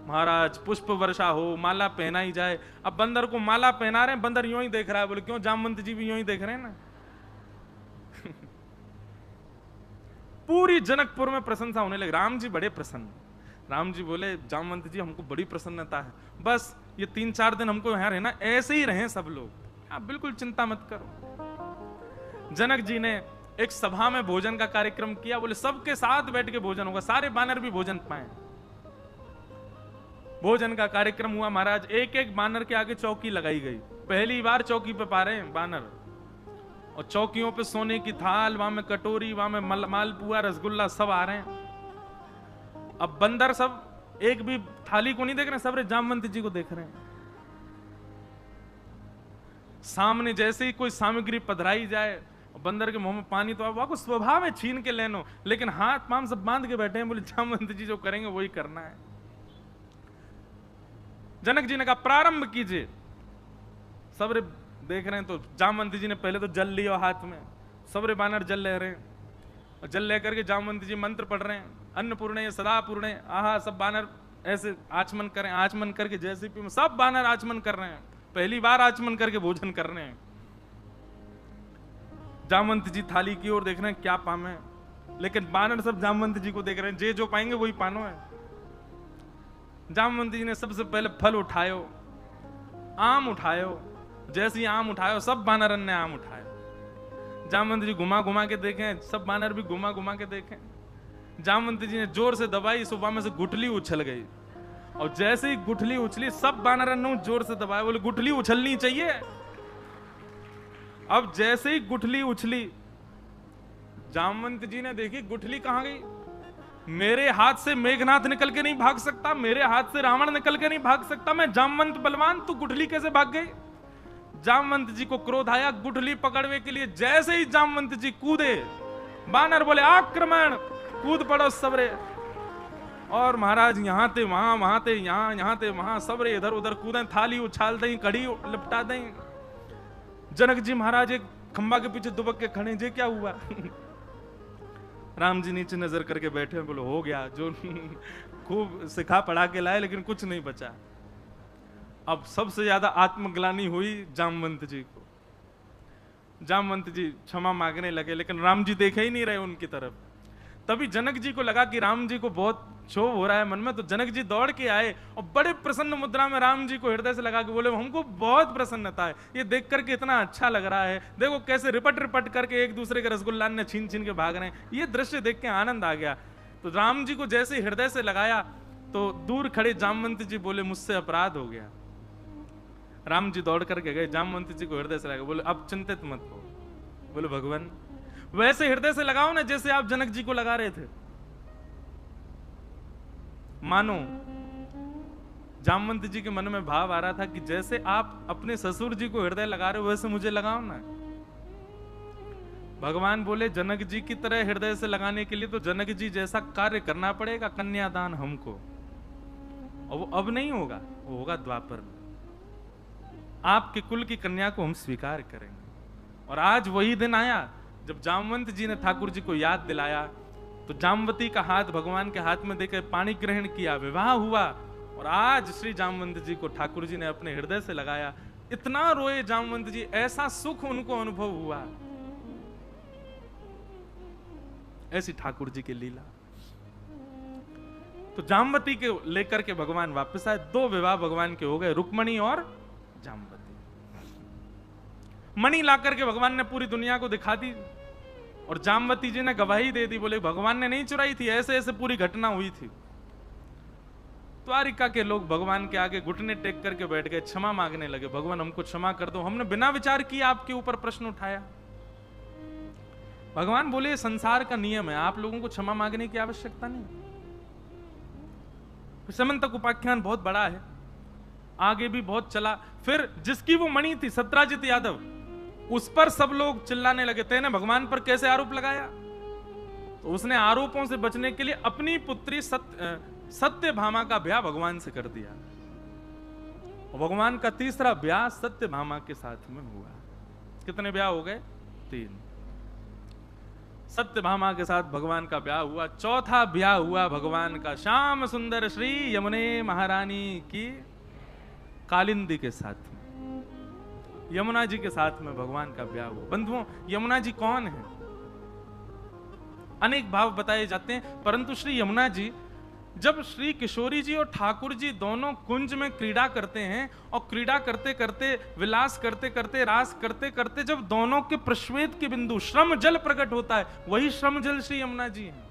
Speaker 1: महाराज पुष्प वर्षा हो, माला पहनाई जाए। अब बंदर को माला पहना रहे हैं, बंदर यूं ही देख रहा है। बोले क्यों? जामवंत जी भी यूं ही देख रहे हैं ना। पूरी जनकपुर में प्रशंसा होने लगी, राम जी बड़े प्रसन्न। राम जी बोले, जामवंत जी हमको बड़ी प्रसन्नता है, बस ये 3-4 दिन हमको यहाँ रहना, ऐसे ही रहें सब लोग, आप बिल्कुल चिंता मत करो। जनक जी ने एक सभा में भोजन का कार्यक्रम किया। बोले सबके साथ बैठ के भोजन होगा, सारे बानर भी भोजन पाए। भोजन का कार्यक्रम हुआ महाराज, एक एक बानर के आगे चौकी लगाई गई। पहली बार चौकी पे पा रहे हैं बानर, और चौकियों पे सोने की थाल, वहां में कटोरी, वहां में मालपुआ, रसगुल्ला सब आ रहे हैं। अब बंदर सब एक भी थाली को नहीं देख रहे, सब जामवंत जी को देख रहे हैं। सामने जैसे ही कोई सामग्री पधराई जाए, बंदर के मुंह में पानी तो आपको स्वभाव है छीन के लेनो, लेकिन हाथ पांव सब बांध के बैठे हैं। बोले जामवंत जी जो करेंगे वही करना है। जनक जी ने कहा प्रारंभ कीजिए। सबरे देख रहे हैं, तो जामवंत जी ने पहले तो जल लिया हाथ में, सबरे बानर जल ले रहे हैं। और जल लेकर के जामवंत जी मंत्र पढ़ रहे हैं, अन्नपूर्णे सदा पूर्णे, आहा। सब बानर ऐसे आचमन करें, आचमन करके जैसे भी सब बानर आचमन कर रहे हैं, पहली बार आचमन करके भोजन कर रहे हैं। जामवंत जी थाली की ओर देख रहे हैं क्या पामे, लेकिन बानर सब जामवंत जी को देख रहे हैं, जे जो पाएंगे वही पानो है। जामवंत जी ने सबसे पहले फल उठायो, आम उठायो। जैसे ही आम उठायो सब बानरन ने आम उठाया। जामवंत जी घुमा घुमा के देखें, सब बानर भी घुमा घुमा के देखें। जामवंत जी ने जोर से दबाई, सुबह में से गुठली उछल गई, और जैसे ही गुठली उछली सब बानरन ने जोर से दबाया, बोले गुठली उछलनी चाहिए। अब जैसे ही गुठली उछली, जामवंत जी ने देखी गुठली कहां गई। मेरे हाथ से मेघनाथ निकल के नहीं भाग सकता, मेरे हाथ से रावण निकल के नहीं भाग सकता, मैं जामवंत बलवान, तू गुठली कैसे भाग गई। जामवंत जी को क्रोध आया, गुठली पकड़ने के लिए जैसे ही जामवंत जी कूदे, बानर बोले आक्रमण, कूद पड़ो सबरे। और महाराज यहां थे वहां, वहां थे यहां, यहां थे वहां, सबरे इधर उधर कूदे, थाली उछाल दें, कड़ी लिपटा दें। जनक जी महाराज एक खंबा के पीछे दुबक के खड़े, जे क्या हुआ। राम जी नीचे नजर करके बैठे, बोले हो गया, जो खूब सिखा पढ़ा के लाए लेकिन कुछ नहीं बचा। अब सबसे ज्यादा आत्मग्लानि हुई जामवंत जी को। जामवंत जी क्षमा मांगने लगे, लेकिन राम जी देखे ही नहीं रहे उनकी तरफ। तभी जनक जी को लगा कि राम जी को बहुत क्षोभ हो रहा है मन में, तो जनक जी दौड़ के आए और बड़े प्रसन्न मुद्रा में राम जी को हृदय से लगा के बोले, हमको बहुत प्रसन्नता है, ये देख करके इतना अच्छा लग रहा है, देखो कैसे रिपट रिपट करके एक दूसरे के रसगुल्ला ने छीन छीन के भाग रहे हैं, ये दृश्य देख के आनंद आ गया। तो राम जी को जैसे हृदय से लगाया तो दूर खड़े जामवंत जी बोले, मुझसे अपराध हो गया। राम जी दौड़ करके गए, जामवंत जी को हृदय से लगा, बोले अब चिंतित मत हो। बोले भगवान वैसे हृदय से लगाओ ना जैसे आप जनक जी को लगा रहे थे। मानो जामवंत जी के मन में भाव आ रहा था कि जैसे आप अपने ससुर जी को हृदय लगा रहे हो वैसे मुझे लगाओ ना। भगवान बोले जनक जी की तरह हृदय से लगाने के लिए तो जनक जी जैसा कार्य करना पड़ेगा, कन्यादान हमको, और वो अब नहीं होगा, वो होगा द्वापर में। आपके कुल की कन्या को हम स्वीकार करेंगे। और आज वही दिन आया जब जामवंत जी ने ठाकुर जी को याद दिलाया, तो जामवती का हाथ भगवान के हाथ में देकर पानी ग्रहण किया, विवाह हुआ, और आज श्री जामवंत जी को ठाकुर जी ने अपने हृदय से लगाया। इतना रोए जामवंत जी, ऐसा सुख उनको अनुभव हुआ। ऐसी ठाकुर जी की लीला। तो जामवती के लेकर के भगवान वापस आए। 2 विवाह भगवान के हो गए, रुक्मणी और जामवती। मणि लाकर के भगवान ने पूरी दुनिया को दिखा दी, और जामवती जी ने गवाही दे दी, बोले भगवान ने नहीं चुराई थी, ऐसे ऐसे पूरी घटना हुई थी। द्वारिका के लोग भगवान के आगे घुटने टेक करके बैठ गए, क्षमा मांगने लगे, भगवान हमको क्षमा कर दो, हमने बिना विचार किए आपके ऊपर प्रश्न उठाया। भगवान बोले संसार का नियम है, आप लोगों को क्षमा मांगने की आवश्यकता नहीं। समंतक उपाख्यान बहुत बड़ा है, आगे भी बहुत चला। फिर जिसकी वो मणि थी सत्राजित यादव, उस पर सब लोग चिल्लाने लगे, तेने भगवान पर कैसे आरोप लगाया। तो उसने आरोपों से बचने के लिए अपनी पुत्री सत्यभामा का ब्याह भगवान से कर दिया, और भगवान का तीसरा ब्याह सत्यभामा के साथ में हुआ। कितने ब्याह हो गए? 3। सत्यभामा के साथ भगवान का ब्याह हुआ। चौथा ब्याह हुआ भगवान का श्याम सुंदर श्री यमुने महारानी की कालिंदी के साथ में, यमुना जी के साथ में भगवान का ब्याह हुआ। बंधुओं, यमुना जी कौन है? अनेक भाव बताए जाते हैं, परंतु श्री यमुना जी जब श्री किशोरी जी और ठाकुर जी दोनों कुंज में क्रीड़ा करते हैं, और क्रीड़ा करते करते, विलास करते करते, रास करते करते जब दोनों के प्रश्वेत के बिंदु श्रम जल प्रकट होता है, वही श्रम जल श्री यमुना जी हैं।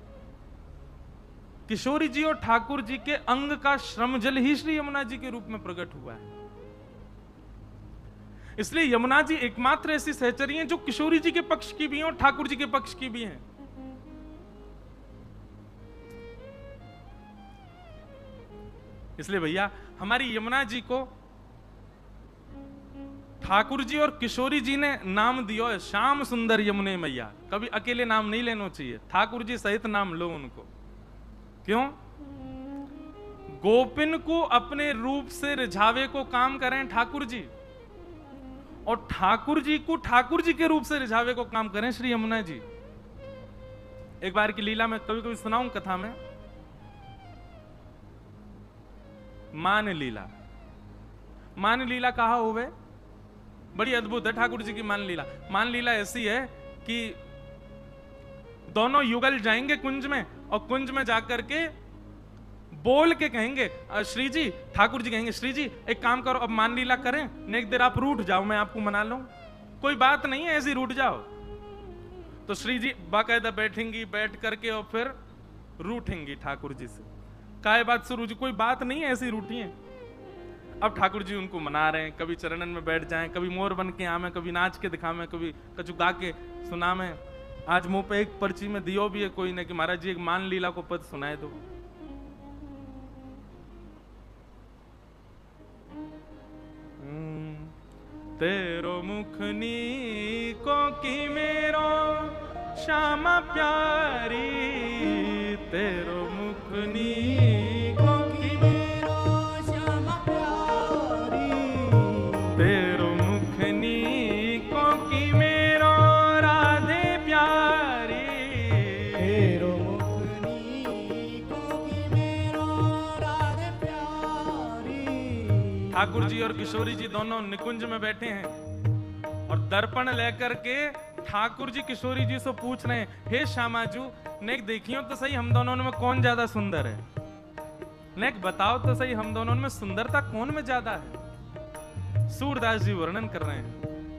Speaker 1: किशोरी जी और ठाकुर जी के अंग का श्रम जल ही श्री यमुना जी के रूप में प्रकट हुआ है। इसलिए यमुना जी एकमात्र ऐसी सहचरी हैं जो किशोरी जी के पक्ष की भी हैं और ठाकुर जी के पक्ष की भी हैं। इसलिए भैया हमारी यमुना जी को ठाकुर जी और किशोरी जी ने नाम दिया है श्याम सुंदर यमुने मैया। कभी अकेले नाम नहीं लेना चाहिए, ठाकुर जी सहित नाम लो उनको। क्यों? गोपिन को अपने रूप से रिझावे को काम करें ठाकुर जी, और ठाकुर जी को ठाकुर जी के रूप से रिझावे को काम करें श्री यमुना जी। एक बार की लीला में कभी कभी सुनाऊं कथा में। मान लीला, मान लीला कहा हुए, बड़ी अद्भुत है ठाकुर जी की मान लीला। मान लीला ऐसी है कि दोनों युगल जाएंगे कुंज में, और कुंज में जाकर के बोल के कहेंगे, श्री जी, ठाकुर जी कहेंगे, श्री जी एक काम करो, अब मान लीला करें, नेक देर आप रूठ जाओ, मैं आपको मना लूं, कोई बात नहीं है, ऐसी रूठ जाओ। तो श्री जी बाकायदा बैठेंगी, बैठ करके और फिर रूठेंगी ठाकुर जी से। काय बात शुरू जी, कोई बात नहीं है, ऐसी रूठी है। अब ठाकुर जी उनको मना रहे हैं, कभी चरणन में बैठ जाएं, कभी मोर बन के आवे, कभी नाच के दिखावे, कभी कछु गा के सुनावे। आज मुंह पे एक पर्ची में दियो भी है कोई ने कि महाराज जी एक मान लीला को पद सुनाए दो। तेरो मुख नीको की मेरो श्यामा प्यारी, तेरो मुख नीको की मेरो श्यामा प्यारी, तेरो मुख नीको की मेरो राधे प्यारी, तेरो मुख नीको की मेरो राधे प्यारी। ठाकुर जी और किशोरी जी दोनों निकुंज में बैठे हैं और दर्पण लेकर के ठाकुर जी किशोरी जी से पूछ रहे हैं, हे श्यामाजू, नेक देखियो तो सही हम दोनों में कौन ज्यादा सुंदर है, नेक बताओ तो सही हम दोनों में सुंदरता कौन में ज्यादा है। सूरदास जी वर्णन कर रहे हैं,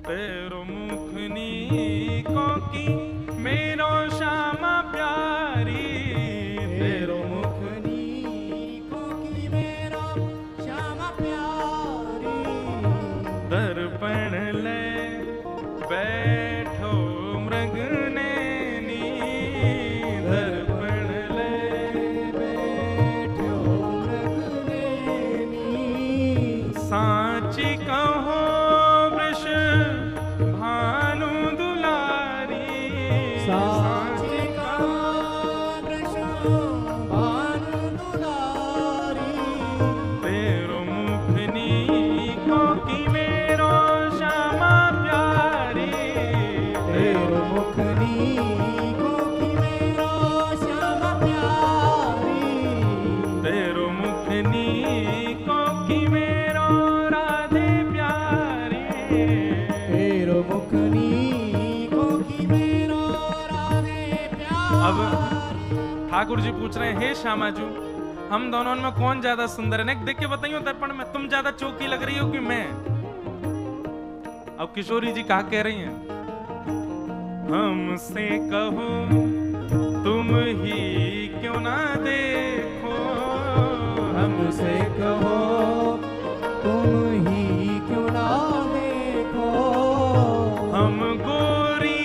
Speaker 1: तेरो मुख नीको की मेरो श्यामा प्यारी, तेरो मुख नीको की मेरो श्यामा प्यारी, दर्पण ले बैठो मृग नैनी, दर्पण ले बैठो मृग नैनी, सांची कहो वृष भानु दुलारी, सांची कहो वृष भानु दुलारी, तेरो मुख नीको की मेरो श्यामा प्यारी, तेरो मुख नीको की मेरो श्यामा प्यारी, तेरो मुख नीको की मेरो राधे प्यारी, तेरो मुख नीको की मेरो राधे प्यारी। अब ठाकुर जी पूछ रहे हैं, हे श्यामाजू, हम दोनों में कौन ज्यादा सुंदर है, देख के बताइयो दर्पण में, तुम ज्यादा चौकी लग रही हो कि मैं। अब किशोरी जी कहा कह रही हैं, हमसे कहो तुम ही क्यों ना देखो, हमसे कहो तुम ही क्यों ना देखो, हम गोरी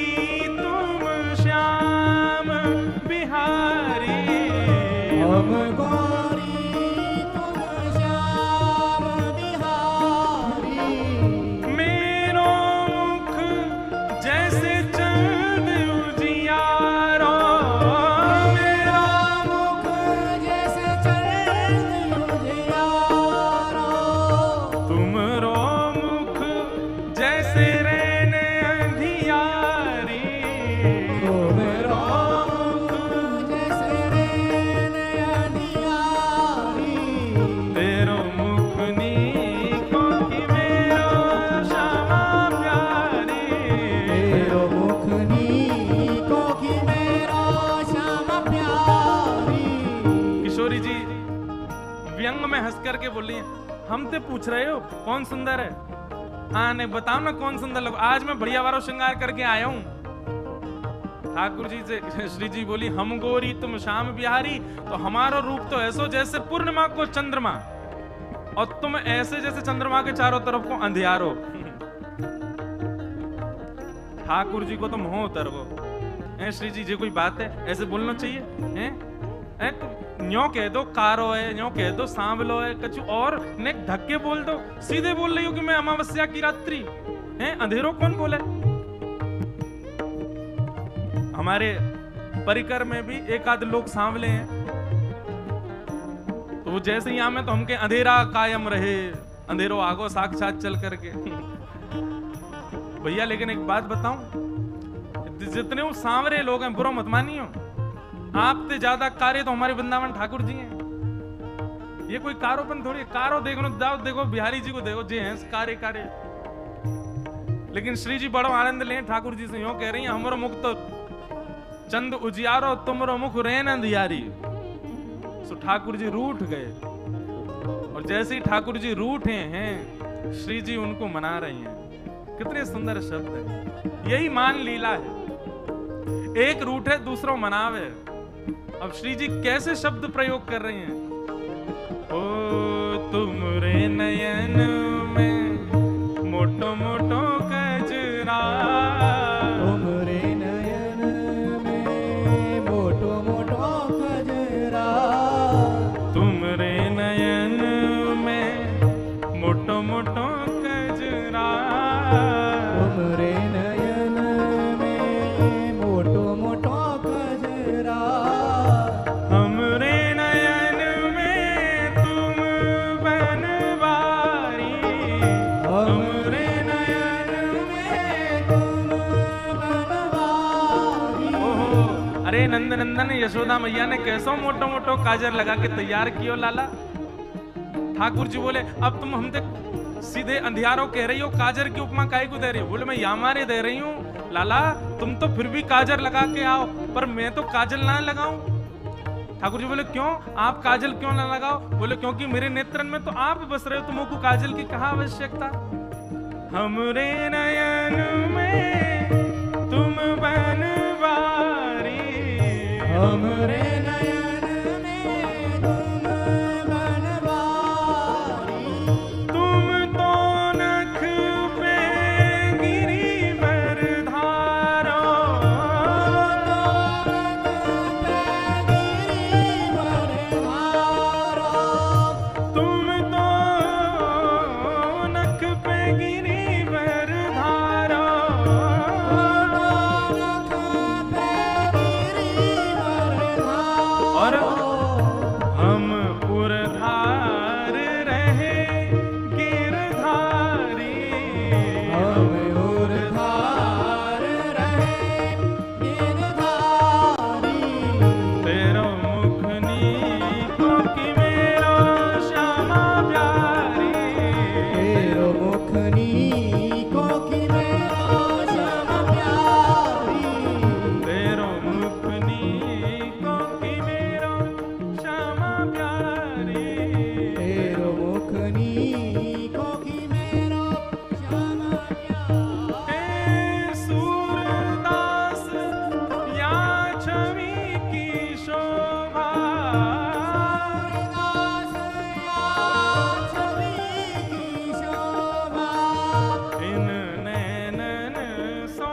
Speaker 1: तुम श्याम बिहारी, हम गोरी तुम श्याम बिहारी, मेरो मुख जैसे चंद उजियारो, मेरा मुख जैसे चंद उजियारो, तुमरो मुख जैसे रैन अंधियारी, तुमरो मुख जैसे रैन अंधियारी, तेरो मुख नीको की मेरो श्यामा प्यारी, तेरो मुख नीको की मेरो श्यामा प्यारी। किशोरी जी व्यंग में हंस करके बोली, हम ते पूछ रहे हो कौन सुंदर है, हाँ नहीं बताओ ना कौन सुंदर लोग, आज मैं बढ़िया वारो श्रृंगार करके आया हूं। ठाकुर जी से श्री जी बोली, हम गोरी तुम श्याम बिहारी, तो हमारा रूप तो ऐसो जैसे पूर्णिमा को चंद्रमा, और तुम ऐसे जैसे चंद्रमा के चारों तरफ को अंधियारो। ठाकुर जी को तो मोह उतरवो, श्री जी कोई बात है, ऐसे बोलना चाहिए हैं? न्यो कह दो कारो है, न्यो कह दो सांवलो है, कछु और ने ढक के बोल दो, सीधे बोल रही हो कि मैं अमावस्या की रात्रि हैं, अंधेरों कौन बोले। हमारे परिकर में भी एक आध लोग सांवले हैं, तो वो जैसे ही आमे तो हमके अंधेरा कायम रहे, अंधेरों आगो साक्षात चल करके। भैया लेकिन एक बात बताऊं, जितने वो सांवरे लोग हैं, बुरा मत मानियो, आपसे ज्यादा कार्य तो हमारे वृंदावन ठाकुर जी हैं। ये कोई कारोपन थोड़ी, कारो देखो जाओ, देखो बिहारी जी को देखो, जे हैं कार्य कार्य। लेकिन श्री जी बड़ो आनंद लें ठाकुर जी से, यूं कह रही हैं हमरो मुख तो चंद उजियारो, तुमरो मुख रैन अंधियारी। सो ठाकुर जी रूठ गए, और जैसे ही ठाकुर जी रूठे हैं, श्री जी उनको मना रही हैं। कितने सुंदर शब्द है, यही मान लीला है। एक रूठे दूसरों मनावे। अब श्री जी कैसे शब्द प्रयोग कर रही हैं? ओ तुमरे नयन में मोटो मोटो कजरा,
Speaker 2: तुमरे नयन में मोटो मोटो कजरा,
Speaker 1: तुमरे नयन में मोटो मोटो कजरा,
Speaker 2: तुमरे नयन में मोटो मोटो कजरा,
Speaker 1: हमरे नयन में तुम बनवारी,
Speaker 2: हमरे नयन में तुम बनवारी।
Speaker 1: ओहो, अरे नंद नंदन यशोदा मैया ने कैसो मोटो मोटो काजर लगा के तैयार कियो लाला। ठाकुर जी बोले अब तुम हमसे सीधे अंधियारों कह रही हो, काजर की उपमा काहे को दे रही हो? बोले मैं यामारे दे रही हूँ लाला, तुम तो फिर भी काजर लगा के आओ, पर मैं तो काजल ना लगाऊं। ठाकुर जी बोले क्यों, आप काजल क्यों ना लगाओ? बोले क्योंकि मेरे नेत्रन में तो आप बस रहे हो, तुमको काजल की कहाँ आवश्यकता। हमरे नयन में तुम बनवारी,
Speaker 2: हमरे नयन में तुम बनवारी,
Speaker 1: तुम तो नख पे गिरिवर धारो, तुम तो नख पे गिरिवर धारो, और हम उरधार रहे गिरधारी,
Speaker 2: हम उरधार रहे गिरधारी,
Speaker 1: तेरो मुख नीको कि मेरो श्यामा प्यारी,
Speaker 2: तेरो मुख नीको कि मेरो श्यामा प्यारी,
Speaker 1: तेरो मुख नीको कि मेरो श्यामा प्यारी,
Speaker 2: तेरो मुख नीको कि मेरो श्यामा प्यारी।
Speaker 1: हे सूरदास या छवि की शोभा,
Speaker 2: दास या छवि की शोभा,
Speaker 1: इन नैनन सो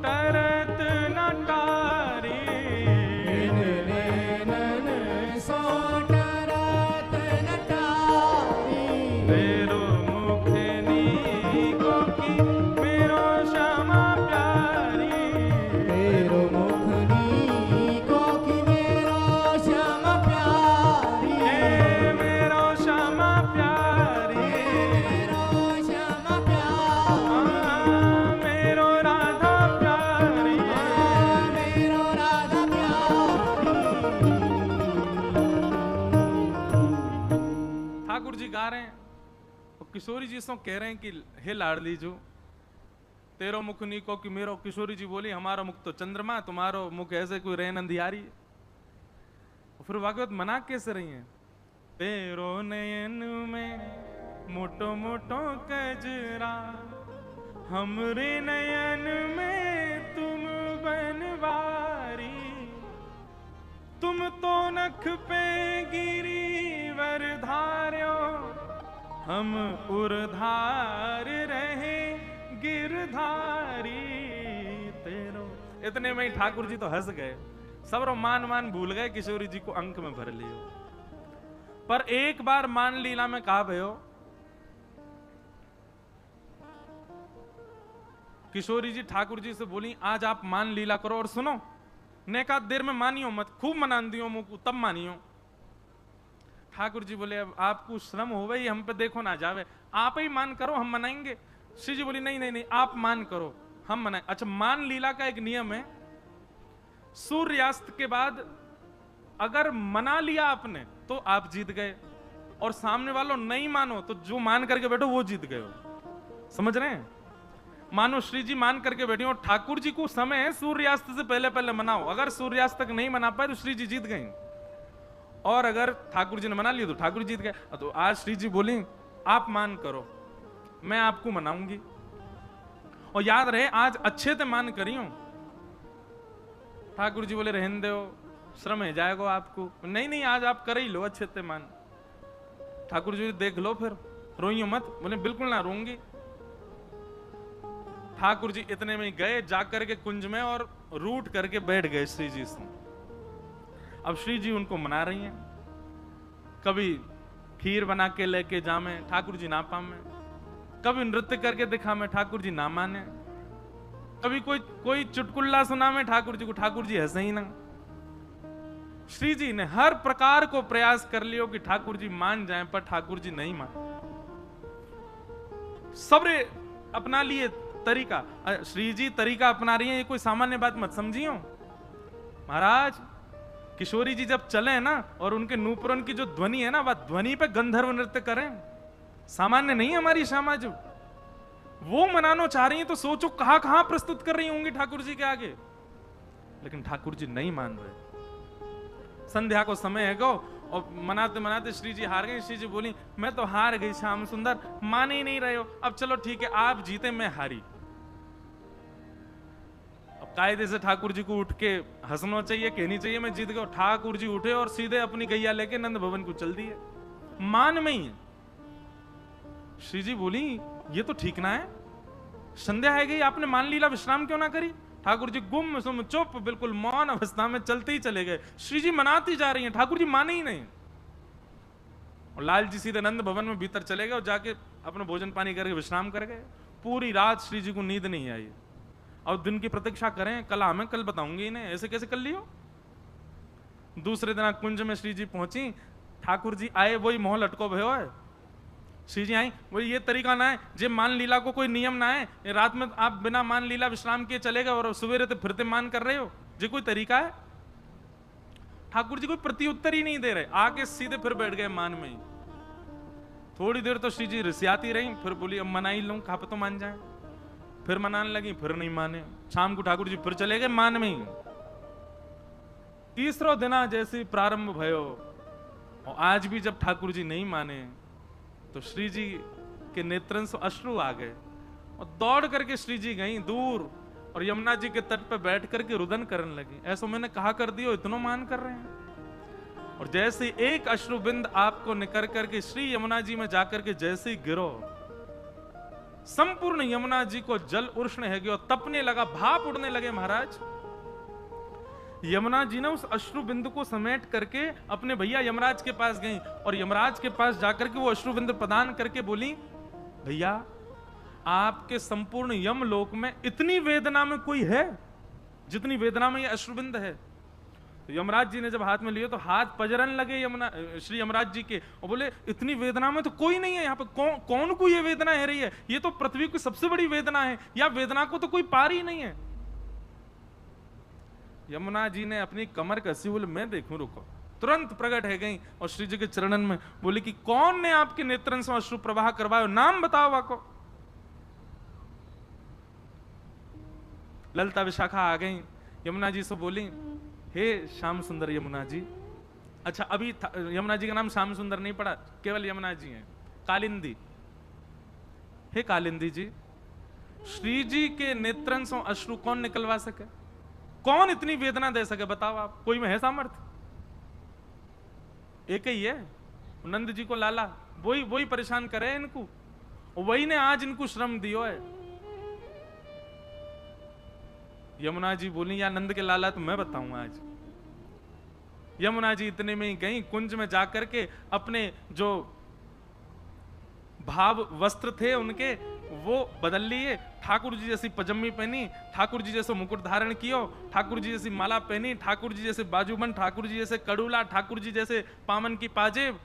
Speaker 1: तरत न टारी,
Speaker 2: इन नैनन सो टरत न टारी,
Speaker 1: तेरो मुख नीको कि मेरो श्यामा प्यारी,
Speaker 2: तेरो मुख नीको कि मेरो श्यामा प्यारी,
Speaker 1: हे मेरो श्यामा प्यारी,
Speaker 2: मेरो श्यामा प्यारी,
Speaker 1: मेरो राधा प्यारी,
Speaker 2: मेरो राधा प्यारी।
Speaker 1: ठाकुर जी गा रहे हैं और किशोरी जी से कह रहे हैं कि हे लाडली जो तेरो मुख नीको कि मेरो। किशोरी जी बोली हमारा मुख तो चंद्रमा, तुम्हारो मुख ऐसे कोई रैन अंधियारी। और फिर भागवत मना कैसे रही हैं? तेरो नयन में मोटो मोटो कजरा, हमरे नयन में तुम बनवारी, तुम तो नख पे गिरिवर धार्यो, हम उरधार रहे गिरधारी, तेरो। इतने में ही ठाकुर जी तो हंस गए, सब मान मान भूल गए, किशोरी जी को अंक में भर लियो। पर एक बार मान लीला में कहा भयो, किशोरी जी ठाकुर जी से बोली आज आप मान लीला करो और सुनो, ने कहा देर में मानियो मत, खूब मनान दियो मुझको तब मानियो। ठाकुर जी बोले अब आपको श्रम हो गई, हम पे देखो ना जावे, आप ही मान करो हम मनाएंगे। श्री जी बोली नहीं नहीं नहीं, आप मान करो हम मनाए। अच्छा, मान लीला का एक नियम है, सूर्यास्त के बाद अगर मना लिया आपने तो आप जीत गए, और सामने वालों नहीं मानो तो जो मान करके बैठो वो जीत गए हो। समझ रहे हैं? मानो श्री जी मान करके बैठे हो, ठाकुर जी को समय है सूर्यास्त से पहले पहले मनाओ। अगर सूर्यास्त तक नहीं मना पाए तो श्री जी जीत गए, और अगर ठाकुर जी ने मना लिया तो ठाकुर जीत गए। तो आज श्री जी बोली आप मान करो, मैं आपको मनाऊंगी, और याद रहे आज अच्छे से मान करी हूं। ठाकुर जी बोले रहने दो, श्रम है जाएगा आपको। नहीं नहीं, आज आप कर ही लो अच्छे से मान। ठाकुर जी देख लो फिर, रोइयो मत। बोले बिल्कुल ना रोऊंगी। ठाकुर जी इतने में गए जाकर के कुंज में और रूट करके बैठ गए श्री जी से। अब श्री जी उनको मना रही हैं, कभी खीर बना के लेके जामे, ठाकुर जी ना पामे, कभी नृत्य करके दिखा में, ठाकुर जी ना माने, कभी कोई चुटकुल्ला सुना में ठाकुर जी को, ठाकुर जी हंसे ही ना। श्री जी ने हर प्रकार को प्रयास कर लियो कि ठाकुर जी मान जाएं, पर ठाकुर जी नहीं मान। सबरे अपना लिए तरीका, श्री जी तरीका अपना रही हैं, ये कोई सामान्य बात मत समझियो। महाराज किशोरी जी जब चले ना, और उनके नूपुरन की जो ध्वनि है ना, वह ध्वनि पे गंधर्व नृत्य करें, सामान्य नहीं हमारी श्यामा जी। वो मनानो चाह रही हैं तो सोचो कहां कहां प्रस्तुत कर रही होंगी ठाकुर जी के आगे, लेकिन ठाकुर जी नहीं मान रहे। संध्या को समय है गो, और मनाते मनाते श्री जी हार गए। श्री जी बोली मैं तो हार गई श्याम सुंदर, मान ही नहीं रहे हो। अब चलो ठीक है, आप जीते मैं हारी। अब कायदे से ठाकुर जी को उठ के हंसना चाहिए, कहनी चाहिए मैं जीत गया। ठाकुर जी उठे और सीधे अपनी गैया लेके नंद भवन को चल दिए, मान में ही है। श्री जी बोली ये तो ठीक ना है, संध्या है गई, आपने मान लीला विश्राम क्यों ना करी? ठाकुर जी गुम सुम चुप बिल्कुल मौन अवस्था में चलते ही चले गए। श्री जी मनाती जा रही हैं, ठाकुर जी माने ही नहीं। और लाल जी सीधे नंद भवन में भीतर चले गए और जाके अपना भोजन पानी करके विश्राम कर गए। पूरी रात श्री जी को नींद नहीं आई, और दिन की प्रतीक्षा करें, कल हमें कल बताऊंगी इन्हें, ऐसे कैसे कर लियो। दूसरे दिन कुंज में श्री जी पहुंची, ठाकुर जी आए, वही मोह लटको भयो है। श्री जी आई, वो ये तरीका ना है, जे मान लीला को कोई नियम ना है, रात में आप बिना मान लीला विश्राम किए चले गए और सवेरे तो फिरते मान कर रहे हो, जे कोई तरीका है? ठाकुर जी कोई प्रत्युत्तर ही नहीं दे रहे, आके सीधे फिर बैठ गए मान में ही। थोड़ी देर तो श्री जी रिसियाती रही, फिर बोली अब मना ही लूं, खाप तो मान जाए। फिर मनाने लगी, फिर नहीं माने। शाम को ठाकुर जी फिर चले गए मान में ही। तीसरा दिना जैसे प्रारंभ भयो, और आज भी जब ठाकुर जी नहीं माने तो श्री जी के नेत्रन से अश्रु आ गए, और दौड़ करके श्री जी गई दूर, और यमुना जी के तट पे बैठ करके रुदन करने लगी। ऐसा मैंने कहा कर दियो, इतना मान कर रहे हैं। और जैसे एक अश्रुबिंद आपको निकर करके श्री यमुना जी में जाकर के जैसे ही गिरो, संपूर्ण यमुना जी को जल उष्ण है गया, तपने लगा, भाप उड़ने लगे। महाराज यमुना जी ने उस अश्रु बिंदु को समेट करके अपने भैया यमराज के पास गई, और यमराज के पास जाकर के वो अश्रु बिंदु प्रदान करके बोली भैया आपके संपूर्ण यम लोक में इतनी वेदना में कोई है जितनी वेदना में ये अश्रु बिंद है। तो यमराज जी ने जब हाथ में लिए तो हाथ पजरन लगे यमुना श्री यमराज जी के, और बोले इतनी वेदना में तो कोई नहीं है यहाँ पे, कौन को ये वेदना है रही है? ये तो पृथ्वी की सबसे बड़ी वेदना है, या वेदना को तो कोई पार ही नहीं है। यमुना जी ने अपनी कमर कसी, बोले मैं देखूं, रुको। तुरंत प्रकट है गई और श्री जी के चरणन में बोली कि कौन ने आपके नेत्रन से अश्रु प्रवाह करवायो, नाम बताओ आपको। ललिता विशाखा आ गई, यमुना जी से बोली हे श्याम सुंदर यमुना जी। अच्छा अभी यमुना जी का नाम श्याम सुंदर नहीं पड़ा, केवल यमुना जी हैं। कालिंदी, हे कालिंदी जी, श्री जी के नेत्रन से अश्रु कौन निकलवा सके? कौन इतनी वेदना दे सके? बताओ आप, कोई में है सामर्थ्य? एक ही है, नंद जी को लाला, वही परेशान करे इनको, वही ने आज इनको श्रम दियो है। यमुना जी बोली या नंद के लाला तो मैं बताऊंगा आज। यमुना जी इतने में ही गई, कुंज में जाकर के अपने जो भाव वस्त्र थे उनके वो बदल लिए, ठाकुर जी जैसी पजम्मी पहनी, ठाकुर जी जैसे मुकुट धारण कियो, ठाकुर जी जैसी माला पहनी, ठाकुर जी जैसे बाजूबंद, ठाकुर जी जैसे कड़ूला, ठाकुर जी जैसे पामन की पाजेब,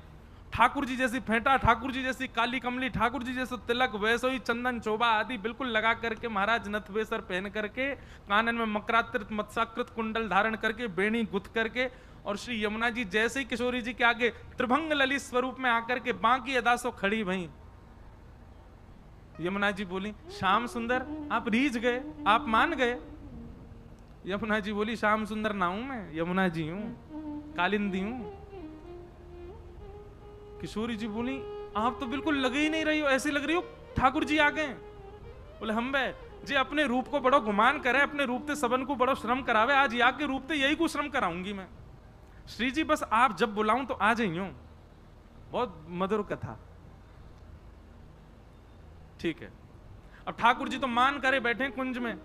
Speaker 1: ठाकुर जी जैसी फेंटा, ठाकुर जी जैसी काली कमली, ठाकुर जी जैसे तिलक, वैसे ही चंदन चोबा आदि बिल्कुल लगा करके महाराज नथवेसर पहन करके, कानन में मकराकृत मत्स्याकृत कुंडल धारण करके, बेणी गुथ करके, और श्री यमुना जी जैसे ही किशोरी जी के आगे त्रिभंग ललित स्वरूप में आकर के बाकी अदा सो खड़ी भई। यमुना जी बोली, श्याम सुंदर आप रीझ गए, आप मान गए? यमुना जी बोली, श्याम सुंदर ना हूं मैं, यमुना जी हूं, कालिंदी हूं। किशोरी जी बोली, आप तो बिल्कुल लगे ही नहीं रही हो, ऐसी लग रही हो ठाकुर जी आ गए। बोले, हम बे जे अपने रूप को बड़ो गुमान करे, अपने रूप से सबन को बड़ो श्रम करावे, आज या के रूप से यही को श्रम कराऊंगी मैं। श्री जी बस आप जब बुलाऊं तो आ जाइयो। बहुत मधुर कथा। ठीक है, अब ठाकुर जी तो मान करे बैठे कुंज में,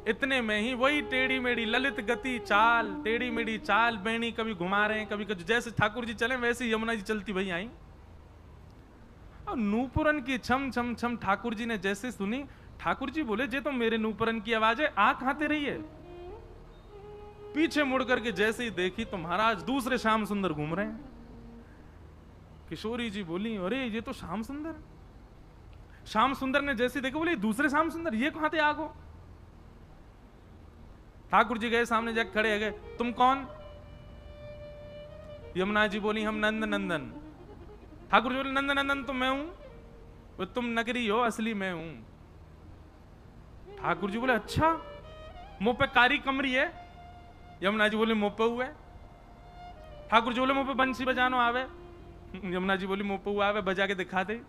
Speaker 1: इतने में ही वही टेढ़ी मेढ़ी ललित गति चाल, टेढ़ी मेढ़ी चाल, बेणी कभी घुमा रहे हैं, कभी जैसे ठाकुर जी चले वैसे यमुना जी चलती भई आई। और नूपुरन की छम छम छम ठाकुर जी ने जैसे सुनी, ठाकुर जी बोले, जे तो मेरे नूपुरन की आवाज है, आ कहां ते रही है? पीछे मुड़ करके जैसे ही देखी तो महाराज दूसरे श्याम सुंदर घूम रहे हैं। किशोरी जी बोली, अरे ये तो श्याम सुंदर। श्याम सुंदर ने जैसे देखा, बोले दूसरे श्याम सुंदर, ये कहां थे आगो? ठाकुर जी गए सामने जाके खड़े है गए, तुम कौन? यमुना जी बोली, हम नंद नंदन। ठाकुर जी बोले, नंद नंदन तो मैं हूं, तुम नगरी हो, असली मैं हूं। ठाकुर जी बोले, अच्छा मुंह पे कारी कमरी है? यमुना जी बोले, मुंह पे हुआ है। ठाकुर जी बोले, मुंह पे बंसी बजानो आवे? यमुना जी बोली, मुंह पे हुआ आवे, बजा के दिखा दे।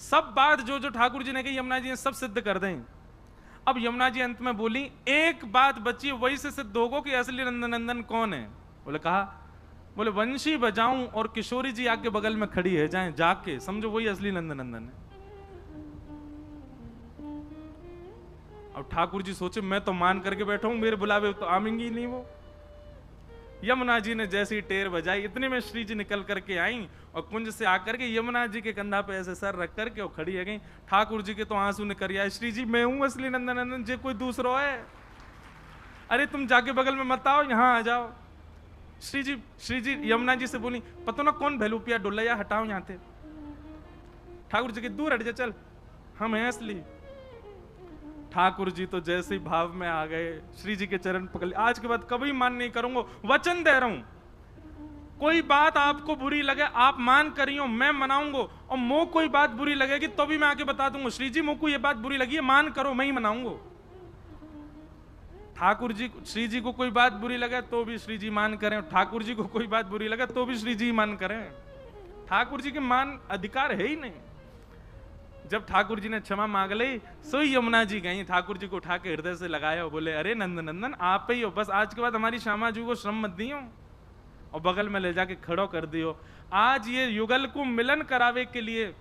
Speaker 1: सब बात जो जो ठाकुर जी ने कही यमुना जी ने सब सिद्ध कर दें। अब यमुना जी अंत में बोली, एक बात बची, वही से सिद्ध होगो कि असली नंदनंदन कौन है। बोले, कहा? बोले, वंशी बजाऊं और किशोरी जी आके बगल में खड़ी है जाए, जाके समझो वही असली नंदनंदन है। अब ठाकुर जी सोचे, मैं तो मान करके बैठा हूं, मेरे बुलावे तो आमेंगी नहीं वो। यमुना जी ने जैसी टेर बजाई, इतने में श्री जी निकल करके आई और कुंज से आकर के यमुना जी के कंधा पे ऐसे सर रख करके वो खड़ी है गई। ठाकुर जी के तो आंसू निकल आए, श्री जी मैं हूं असली नंदनंदन, जे कोई दूसरो है? अरे तुम जाके बगल में मत आओ, यहां आ जाओ। श्री जी यमुना जी से बोली, पता ना कौन भैलूपिया डोला, या हटाओ यहां थे। ठाकुर जी के, दूर हट जा, चल हम हैं असली। ठाकुर जी तो जैसे ही भाव में आ गए, श्री जी के चरण पकड़, आज के बाद कभी मान नहीं करूंगा, वचन दे रहा हूं, कोई बात आपको बुरी लगे आप मान करियो, मैं मनाऊंगा, और मो कोई बात बुरी लगेगी तो भी मैं आके बता दूंगा, श्री जी मुझको ये बात बुरी लगी है, मान करो, मैं ही मनाऊंगा। ठाकुर जी, श्री जी को कोई बात बुरी लगे तो भी श्री जी मान करें, ठाकुर जी को कोई बात बुरी लगे तो भी श्री जी मान करें। ठाकुर जी के मान अधिकार है ही नहीं। जब ठाकुर जी ने क्षमा मांग ली, सोई यमुना जी गई, ठाकुर जी को उठा के हृदय से लगाया और बोले, अरे नंदनंदन आप ही हो, बस आज के बाद हमारी श्यामा जी को श्रम मत दियो, और बगल में ले जाके खड़ो कर दियो। आज ये युगल को मिलन करावे के लिए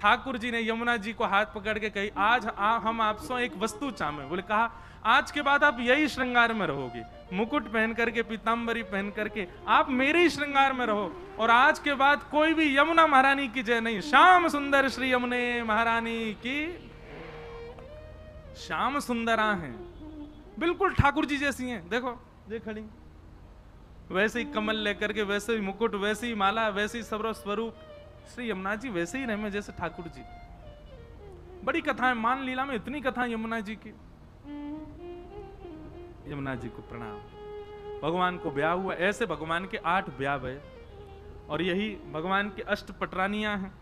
Speaker 1: ठाकुर जी ने यमुना जी को हाथ पकड़ के कही, आज हम आपसे एक वस्तु चाहे। बोले, कहा? आज के बाद आप यही श्रृंगार में रहोगी, मुकुट पहन करके, पीतांबरी पहन करके आप मेरे ही श्रृंगार में रहो, और आज के बाद कोई भी यमुना महारानी की जय नहीं, श्याम सुंदर श्री यमुने महारानी की। श्याम सुंदरा हैं, बिल्कुल ठाकुर जी जैसी हैं, देखो देख खड़ी, वैसे ही कमल लेकर के, वैसे ही मुकुट, वैसे ही माला, वैसे ही सबरो स्वरूप, श्री यमुना जी वैसे ही रहे जैसे ठाकुर जी। बड़ी कथाएं, मान लीला में इतनी कथा यमुना जी की। यमुना जी को प्रणाम। भगवान को ब्याह हुआ, ऐसे भगवान के 8 ब्याह भये, और यही भगवान की अष्ट पटरानियां हैं।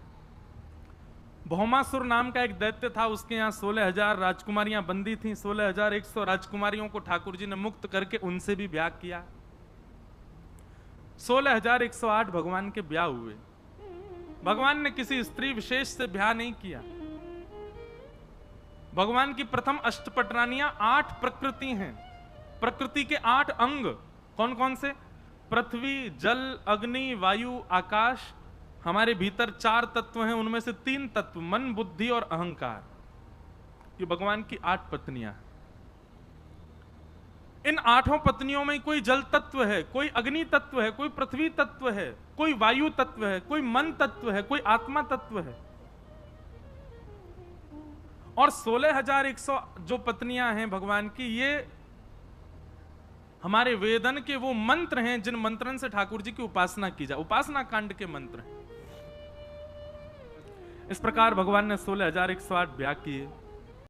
Speaker 1: भौमासुर नाम का एक दैत्य था, उसके यहाँ 16,000 राजकुमारियां बंदी थीं। 16,100 राजकुमारियों को ठाकुर जी ने मुक्त करके उनसे भी ब्याह किया। 16,108 भगवान के ब्याह हुए। भगवान ने किसी स्त्री विशेष से ब्याह नहीं किया। भगवान की प्रथम अष्टपटरानियां 8 प्रकृति हैं। प्रकृति के 8 अंग कौन कौन से? पृथ्वी, जल, अग्नि, वायु, आकाश। हमारे भीतर 4 तत्व हैं, उनमें से 3 तत्व मन, बुद्धि और अहंकार। ये भगवान की 8 पत्नियां। इन 8 पत्नियों में कोई जल तत्व है, कोई अग्नि तत्व है, कोई पृथ्वी तत्व है, कोई वायु तत्व है, कोई मन तत्व है, कोई आत्मा तत्व है। और 16,100 जो पत्नियां हैं भगवान की, ये हमारे वेदन के वो मंत्र हैं जिन मंत्रन से ठाकुर जी की उपासना की जाए, उपासना कांड के मंत्र हैं। इस प्रकार भगवान ने 16,108 ब्याह किए।